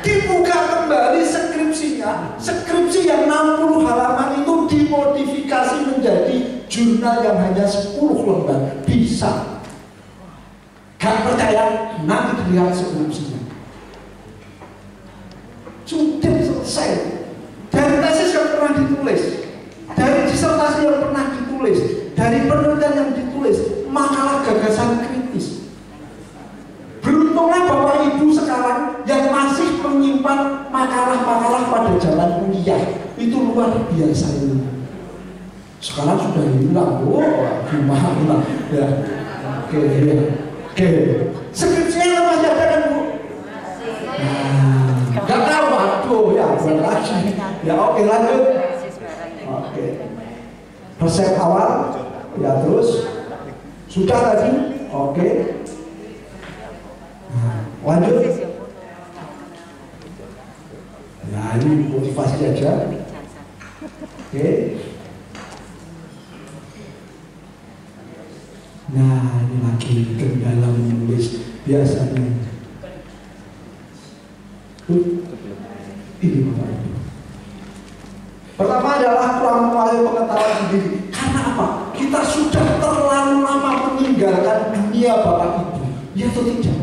Dibuka kembali skripsinya. Skripsi yang 60 halaman itu dimodifikasi menjadi jurnal yang hanya 10 lembar. Bisa. Gak percaya, nanti dilihat skripsinya. Sudah selesai. Dari tesis yang pernah ditulis, dari disertasi yang pernah ditulis, dari penelitian yang ditulis, makalah gagasan kritis. Beruntunglah Bapak Ibu sekarang yang masih menyimpan makalah-makalah pada zaman kuliah. Itu luar biasa ini. Sekarang sudah hilang, gimana hilang? Ya, oke, ya. Oke, skripsinya masih ada kan Bu? Nah, nggak tahu, aduh ya, lagi. Ya oke, lanjut. Oke, resep awal, ya terus sudah tadi, oke. Nah, lanjut. Nah ini motivasi aja. Oke. Nah, ini lagi kendala menulis biasanya. Ini Bapak Ibu. Pertama adalah kurang menguasai pengetahuan sendiri. Karena apa? Kita sudah terlalu lama meninggalkan dunia Bapak Ibu. Ya atau tidak?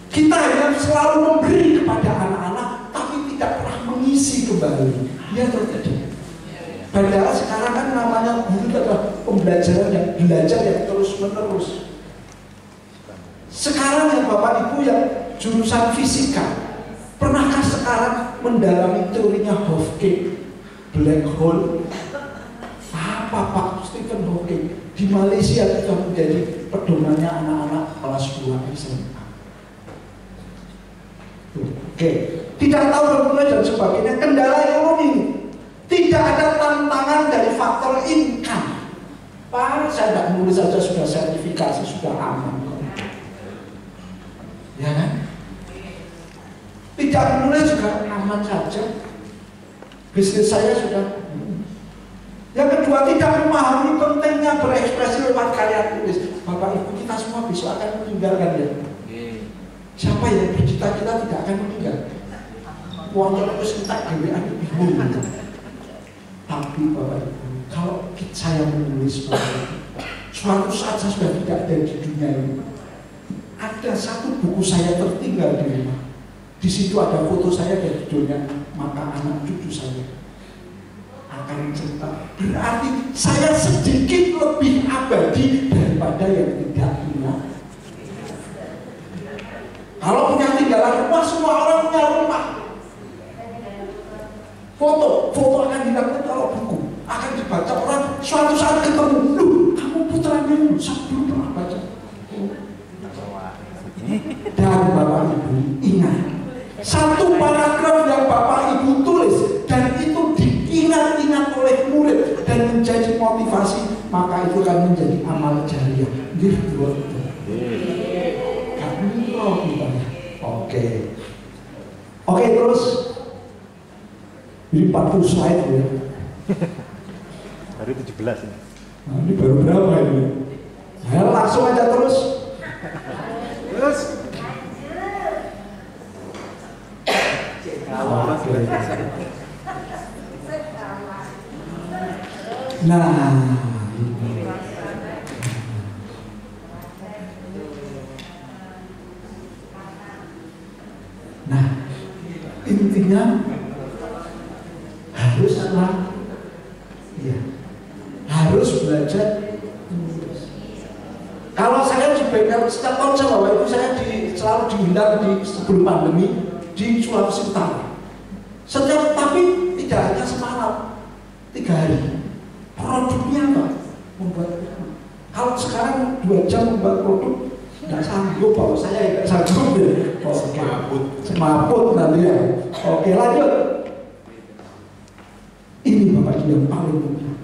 Kita hanya selalu memberi kepada anak-anak, tapi tidak pernah mengisi kembali. Ya atau tidak? Padahal sekarang kan namanya guru adalah pembelajaran yang belajar yang terus menerus. Sekarang yang Bapak Ibu yang jurusan fisika, pernahkah sekarang mendalami teorinya Hawking, black hole? Apa Pak Stephen Hawking di Malaysia sudah menjadi pedomannya anak-anak kelas 2 SMA. Oke, tidak tahu dan sebagainya. Kendala ekonomi. Tidak ada tantangan dari faktor income. Pak, saya tidak menulis saja sudah sertifikasi, sudah aman. Ya kan? Tidak menulis juga aman saja. Bisnis saya sudah. Yang kedua, tidak memahami pentingnya berekspresi lewat karya tulis. Bapak Ibu kita semua besok akan meninggalkan ya. Siapa yang bercita-cita tidak akan meninggal? Uang terus kita GWA bingung. Tapi Bapak Ibu, kalau saya menulis suatu saat saya sudah tidak ada di dunia ini. Ada satu buku saya tertinggal di rumah. Di situ ada foto saya dan judulnya, maka anak cucu saya akan cerita. Berarti saya sedikit lebih abadi daripada yang tidak punya. Kalau punya tinggalan rumah, semua orang punya rumah. Foto akan dilakukan kalau buku akan dibaca orang suatu saat ketemu. Loh, kamu putranya lu, saya belum pernah baca. Dan Bapak Ibu ingat, satu paragraf yang Bapak Ibu tulis dan itu diingat-ingat oleh murid dan menjadi motivasi, maka itu akan menjadi amal jariah. Oke, terus ini 40 slide ya. Baru 17 ini. Nah, ini baru berapa ini? Nah, langsung aja terus. Nah, intinya Ya, harus belajar. Kalau saya di bengkel setiap tahun saya bawa itu, saya selalu diundang di sebelum pandemi di Sulawesi Utara. Tapi tidak hanya semalam, 3 hari. Produknya apa? Membuat. Kalau sekarang 2 jam membuat produk, nggak sanggup, bahwa saya nggak sanggup ya. Oke, semaput nanti ya. Oke, lanjut. Ini Bapak Ibu yang paling mudah.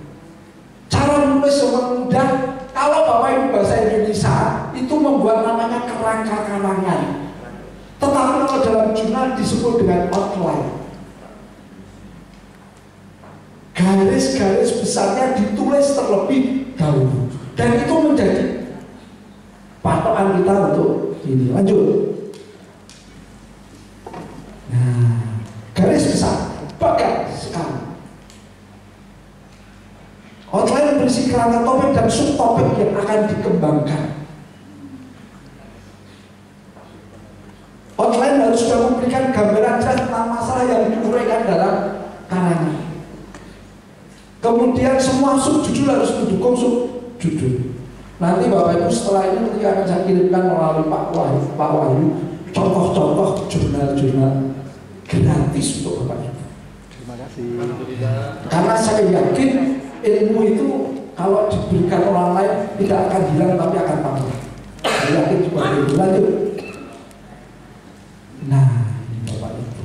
Cara menulis yang mudah. Kalau Bapak Ibu bahasa Indonesia itu membuat namanya kerangka karangan. Tetapi kalau dalam jurnal disebut dengan outline. Garis-garis besarnya ditulis terlebih dahulu. Dan itu menjadi patokan kita untuk ini. Lanjut. Nah, garis besar pakai sekarang. Outline berisi kerangka topik dan subtopik yang akan dikembangkan. Outline harus sudah memberikan gambaran jelas tentang masalah yang diuraikan dalam karangan. Kemudian semua subjudul harus mendukung subjudul. Nanti Bapak Ibu setelah ini ketika akan saya kirimkan melalui Pak Wahyu contoh-contoh jurnal-jurnal gratis untuk Bapak Ibu. Terima kasih. Karena saya yakin ilmu itu kalau diberikan orang lain tidak akan hilang tapi akan tambah. Saya yakin seperti itu. Lanjut. Nah, ini Bapak Ibu.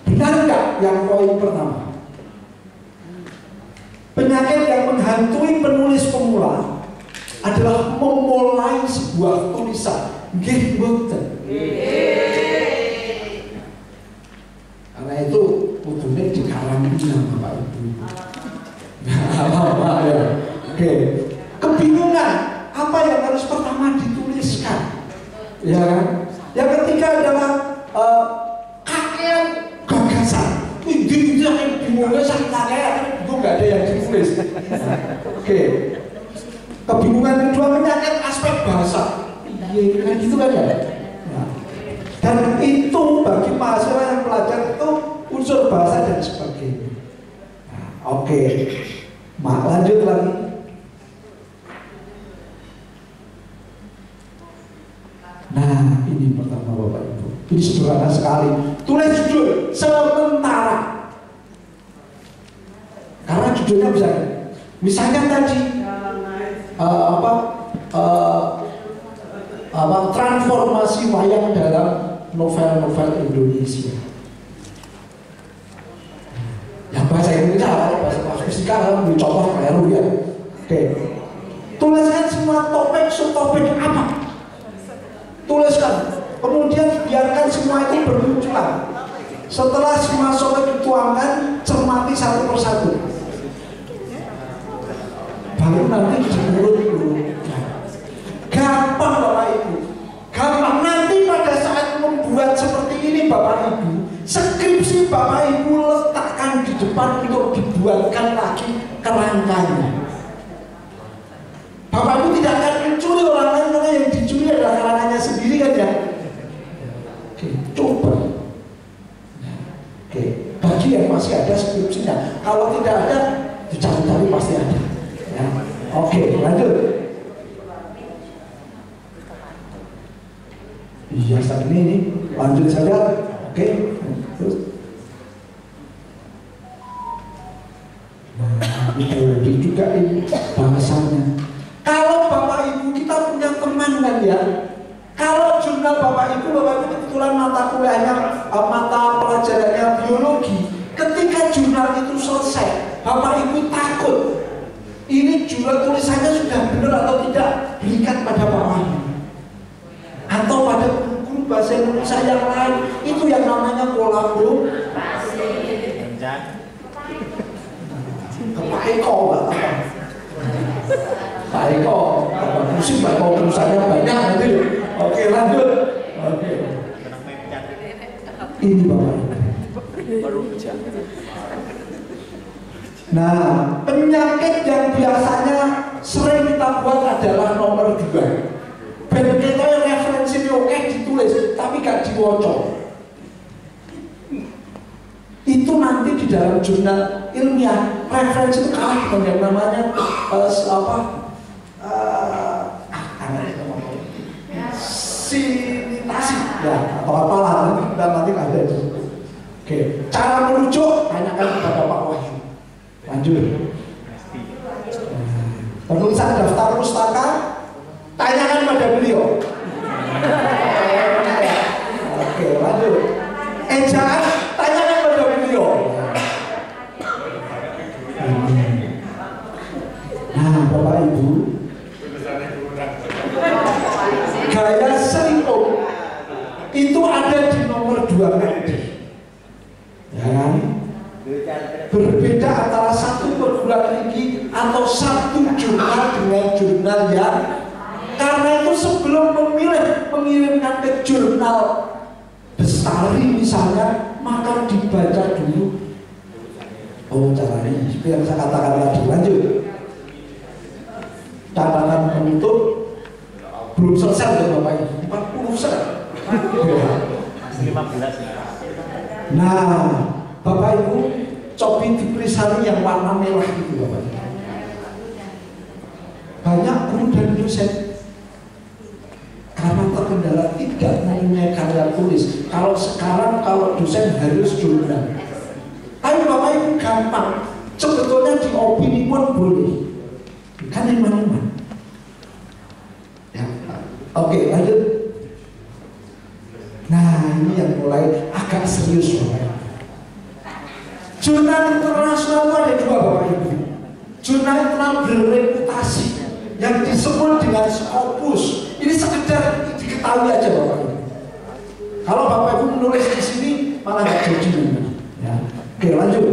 Benar nggak yang poin pertama? Penyakit yang menghantui penulis pemula adalah memulai sebuah tulisan. Nggih mboten. Karena itu kudune dikarantina Bapak Ibu. Apa ya? Oke. Kebingungan apa yang harus pertama dituliskan? Ya kan? Yang ketiga adalah kakean gagasan. Ini yang bingungnya sangat kakean, itu nggak ada yang ditulis. Oke. Kebingungan kedua penyakit aspek bahasa. Iya, kan gitu kan ya? Nah. Dan itu bagi mahasiswa yang belajar itu unsur bahasa dan sebagainya. Nah, oke. Lanjut lagi. Nah, ini pertama Bapak Ibu. Ini sederhana sekali. Tulis judul sementara. Karena judulnya bisa. Misalnya tadi transformasi wayang dalam novel-novel Indonesia. Yang bahasa Indonesia, bahasa fisika kan contoh keliru ya. Oke. Tuliskan semua topik subtopik apa? Tuliskan. Kemudian biarkan semua itu bermunculan. Setelah semua topik dituangkan, cermati satu persatu. Baru nanti diurut-urut. Gampang Bapak Ibu. Gampang. Nanti pada saat membuat seperti ini Bapak Ibu, skripsi Bapak Ibu letakkan di depan untuk dibuatkan lagi kerangkanya. Bapak Ibu tidak akan mencuri orang lain karena yang dicuri adalah karangannya sendiri kan ya. Oke, coba. Oke, bagi yang masih ada skripsinya, kalau tidak ada dicari-cari pasti ada. Ya. Oke, lanjut. Iya, saat ini lanjut saja. Oke, terus. Nah, ini juga ini bahasanya. Kalau Bapak Ibu kita punya teman kan ya. Kalau jurnal Bapak Ibu kebetulan mata kuliahnya, mata pelajarannya biologi. Ketika jurnal itu selesai, Bapak Ibu takut. Ini jurnal tulisannya sudah benar atau tidak? Berikan pada Pak Wahyu. Atau pada guru bahasa Indonesia yang lain. Itu yang namanya kolaborasi. Pak Eko nggak apa? Pak Eko, musik Pak Eko perusahaannya banyak nanti. Oke, lanjut. Oke. Ini Bapak Ibu. Nah, penyakit yang biasanya sering kita buat adalah nomor 2. Ben kita referensinya oke ditulis, tapi gak diwocok. Itu nanti di dalam jurnal ilmiah referensi itu kalah dengan yang namanya sinitasi ya atau apalah nanti ada itu. Oke, cara merujuk tanyakan kepada Pak Wahyu. Lanjut. Penulisan daftar pustaka tanyakan pada beliau. Oke, lanjut. Ejaan tanyakan pada beliau. Nah, Bapak Ibu, gaya selingkuh itu ada di nomor 2 MD. Ya kan? Berbeda antara satu perguruan tinggi atau satu jurnal dengan jurnal yang, karena itu sebelum memilih mengirimkan ke jurnal Bestari misalnya, maka dibaca dulu wawancaranya. Seperti yang saya katakan tadi. Lanjut. Catatan penutup belum selesai ya Bapak Ibu, 40%. 15. Nah, Bapak Ibu, cobi diprisani yang warna merah itu Bapak Ibu. Banyak guru dan dosen karena terkendala tidak mempunyai karya tulis. Kalau sekarang kalau dosen harus jurnal. Ayo Bapak Ibu gampang. Sebetulnya di opini pun boleh. Kan iman-iman. Ya. Oke, lanjut. Nah, ini yang mulai agak serius Bapak Ibu. Jurnal internasional itu ada 2 Bapak Ibu. Jurnal internasional berreputasi yang disebut dengan Scopus. Ini sekedar diketahui aja Bapak Ibu. Kalau Bapak Ibu menulis di sini malah nggak jadi. Ya. Oke, lanjut.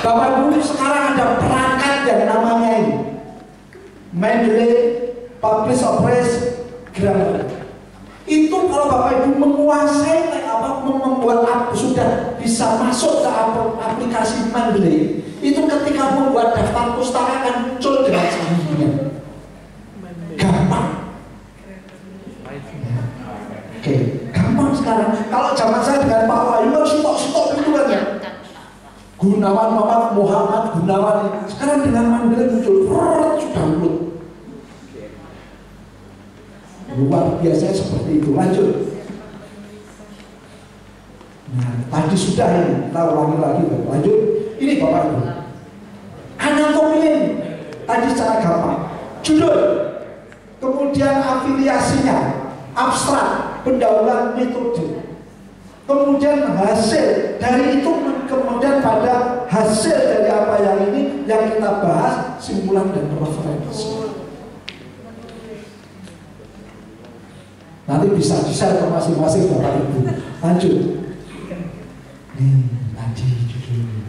Bapak Ibu sekarang ada perangkat yang namanya ini Mendeley Publish Oppress Grammar. Itu kalau Bapak Ibu menguasai membuat sudah bisa masuk ke aplikasi Mendeley, itu ketika membuat daftar pustaka akan muncul dengan sendirinya. Gampang. Oke, gampang sekarang. Kalau zaman saya dengan Pak Wahyu stok itu kan ya. Gunawan Muhammad Gunawan. Sekarang dengan Mendeley muncul, sudah mulut. Luar biasanya seperti itu. Lanjut. Nah, tadi sudah ini, kita ulangi lagi. Lanjut. Ini Bapak Ibu. Anatomi ini tadi secara gampang. Judul, kemudian afiliasinya, abstrak, pendahuluan metode, kemudian hasil dari itu, kemudian pada hasil dari apa yang ini yang kita bahas, simpulan dan referensi. Nanti bisa di-share ke masing-masing Bapak Ibu. Lanjut. Tadi judulnya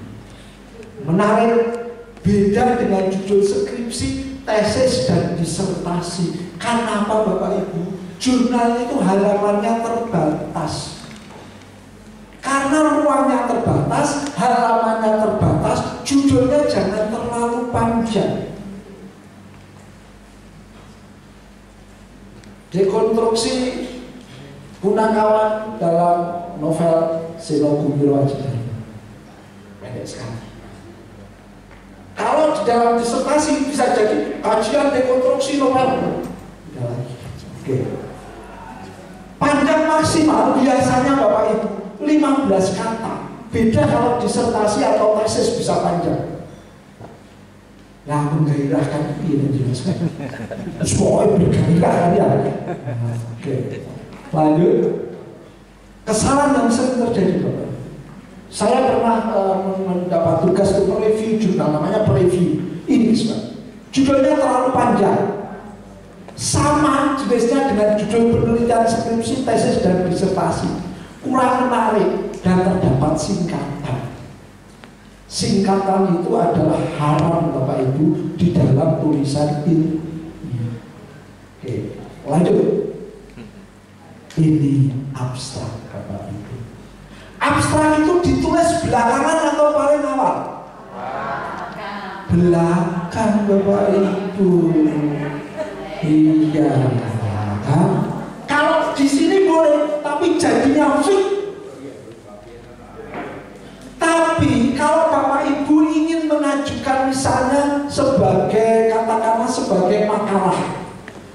menarik, beda dengan judul skripsi, tesis dan disertasi. Karena apa Bapak Ibu? Jurnal itu halamannya terbatas. Karena ruangnya terbatas, halamannya terbatas, judulnya jangan terlalu panjang. Dekonstruksi Punakawan dalam novel Seno Gumbiro Ajidani. Pendek sekali. Kalau di dalam disertasi bisa jadi kajian dekonstruksi novel. Tidak lagi. Oke. Panjang maksimal biasanya Bapak Ibu 15 kata. Beda kalau disertasi atau tesis bisa panjang. Nah, menggairahkan ini jelaskan. Semua bergairah ya. Oke. Lanjut. Kesalahan yang sering terjadi Bapak. Saya pernah mendapat tugas untuk mereview jurnal, namanya preview. Ini Pak. Judulnya terlalu panjang. Sama jenisnya dengan judul penelitian skripsi, tesis dan disertasi. Kurang menarik dan terdapat singkatan. Singkatan itu adalah haram Bapak Ibu di dalam tulisan ini. Oke, lanjut. Ini abstrak Bapak Ibu. Abstrak itu ditulis belakangan atau paling awal? Belakang Bapak Ibu. Iya kan? Kalau di sini boleh, tapi jadinya fix. makalah.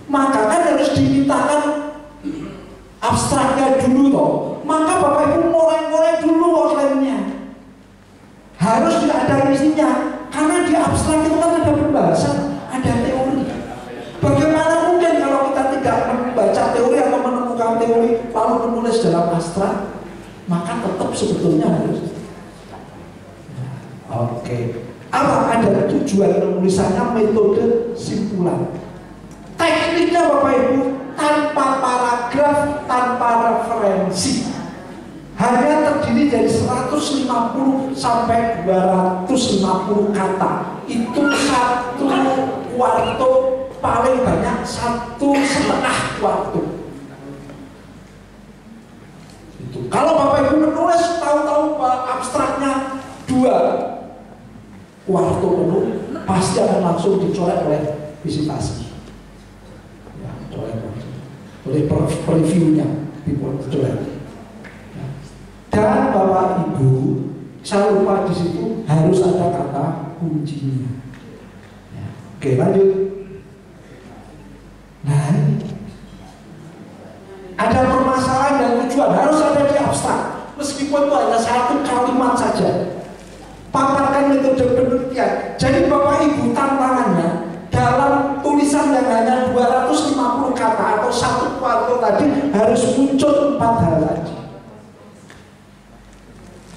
Maka kan harus dimintakan abstraknya dulu toh. Maka Bapak Ibu mulai dulu outline-nya. Harus ada isinya. Karena di abstrak itu kan ada pembahasan, ada teori. Bagaimana mungkin kalau kita tidak membaca teori atau menemukan teori lalu menulis dalam abstrak? Maka tetap sebetulnya harus. Oke. Apa ada tujuan penulisannya, metode, simpulan. Tekniknya Bapak Ibu tanpa paragraf, tanpa referensi. Hanya terdiri dari 150 sampai 250 kata. Itu satu kuarto, paling banyak 1,5 kuarto. Itu. Kalau Bapak Ibu menulis tahu-tahu abstraknya 2 kuarto penuh, pasti akan langsung dicoret oleh visitasi. Ya, coret oleh previewnya, dicoret. Dan Bapak Ibu, saya lupa di situ harus ada kata kuncinya. Ya. Oke, lanjut. Nah, ada permasalahan dan tujuan harus ada di abstrak, meskipun itu hanya satu kalimat saja. Paparkan metode penelitian. Jadi Bapak Ibu tantangannya dalam tulisan yang hanya 250 kata atau satu kuarto tadi harus muncul 4 hal tadi.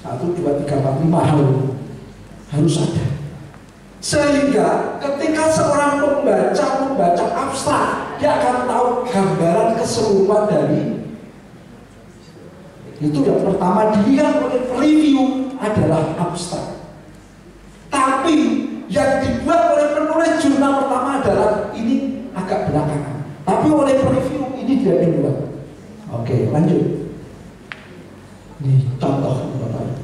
1, 2, 3, 4, 5 hal harus ada. Sehingga ketika seorang membaca abstrak, dia akan tahu gambaran keseluruhan dari itu. Yang pertama dilihat oleh review adalah abstrak. Tapi yang dibuat oleh penulis jurnal pertama adalah ini agak belakangan. Tapi oleh review ini dia duluan. Oke, lanjut. Ini contoh Bapak.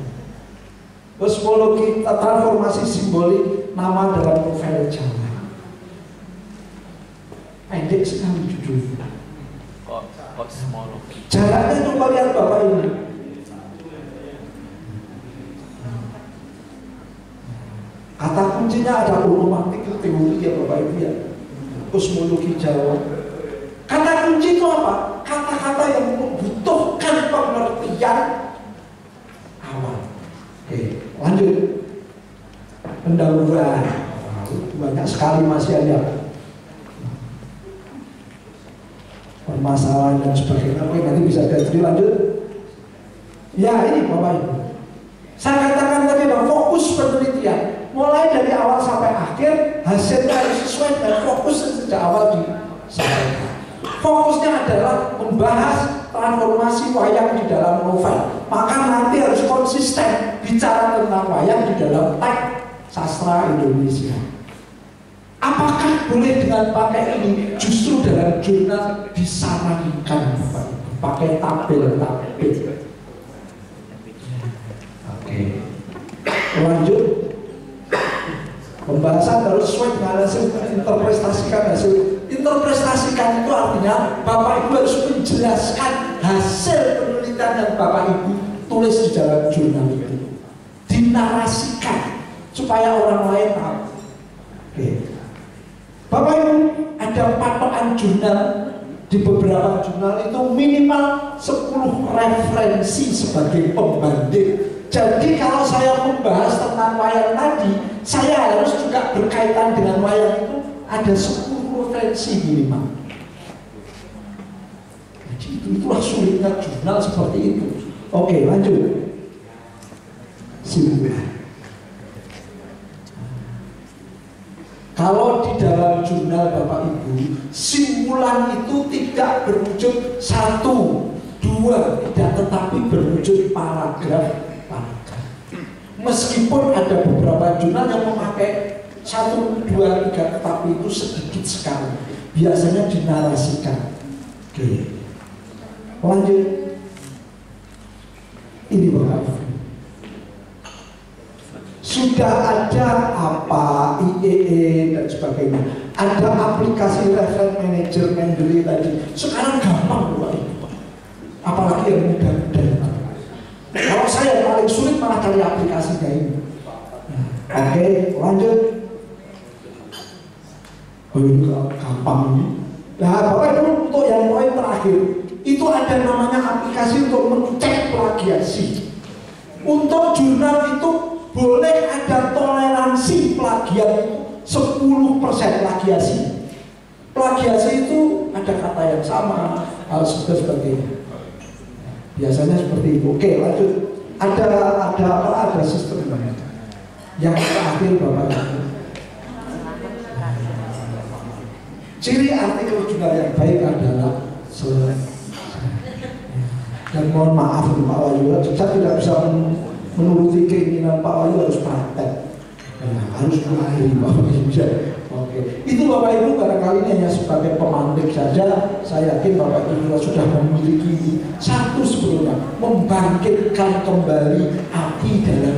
Kosmologi transformasi simbolik nama dalam novel Jawa. Pendek sekali judulnya. Kosmologi. Jaraknya coba lihat Bapak ini. Kata kuncinya ada oromantik teori ya Bapak Ibu ya. Kosmologi Jawa. Kata kunci itu apa? Kata-kata yang membutuhkan pengertian awal. Oke, lanjut. Pendahuluan. Banyak sekali masih ada permasalahan dan sebagainya. Oke, nanti bisa jadi lanjut. Ya ini Bapak Ibu. Saya katakan tadi ada fokus penelitian. Mulai dari awal sampai akhir hasilnya harus sesuai dengan fokus yang sejak awal disampaikan. Fokusnya adalah membahas transformasi wayang di dalam novel. Maka nanti harus konsisten bicara tentang wayang di dalam teks sastra Indonesia. Apakah boleh dengan pakai ini? Justru dalam jurnal disarankan pakai tabel-tabel. Oke. Lanjut. Pembahasan harus sesuai dengan hasil interpretasikan hasil. Interpretasikan itu artinya Bapak Ibu harus menjelaskan hasil penelitian yang Bapak Ibu tulis di dalam jurnal itu. Dinarasikan supaya orang lain tahu. Oke. Bapak Ibu ada patokan jurnal. Di beberapa jurnal itu minimal 10 referensi sebagai pembanding. Jadi kalau saya membahas tentang wayang tadi, saya harus juga berkaitan dengan wayang itu ada 10 referensi minimal. Jadi itulah sulitnya jurnal seperti itu. Oke, lanjut. Simpulan. Kalau di dalam jurnal Bapak Ibu, simpulan itu tidak berwujud 1, 2, tidak, tetapi berwujud paragraf. Meskipun ada beberapa jurnal yang memakai 1, 2, 3, tetapi itu sedikit sekali. Biasanya dinarasikan. Oke. Lanjut. Ini Bapak Ibu. Sudah ada apa IEE dan sebagainya. Ada aplikasi reference manager Mendeley tadi. Sekarang gampang Bapak Ibu. Apalagi yang mudah-mudah. Kalau saya yang paling sulit malah cari aplikasinya ini. Oke, lanjut. Oh ini gampang ini. Nah Bapak Ibu untuk yang poin terakhir itu ada namanya aplikasi untuk mengecek plagiasi. Untuk jurnal itu boleh ada toleransi plagiat itu 10% plagiasi. Plagiasi itu ada kata yang sama, hal sebagainya. Biasanya seperti itu. Oke, lanjut. Ada sistem yang terakhir Bapak Ibu. Ciri artikel jurnal yang baik adalah dan mohon maaf Pak Wahyu, saya tidak bisa menuruti keinginan Pak Wahyu harus praktek, harus mengakhiri Bapak Ibu. Oke, itu Bapak Ibu barangkali ini hanya sebagai pemantik saja. Saya yakin Bapak Ibu sudah memiliki satu sebetulnya membangkitkan kembali api dalam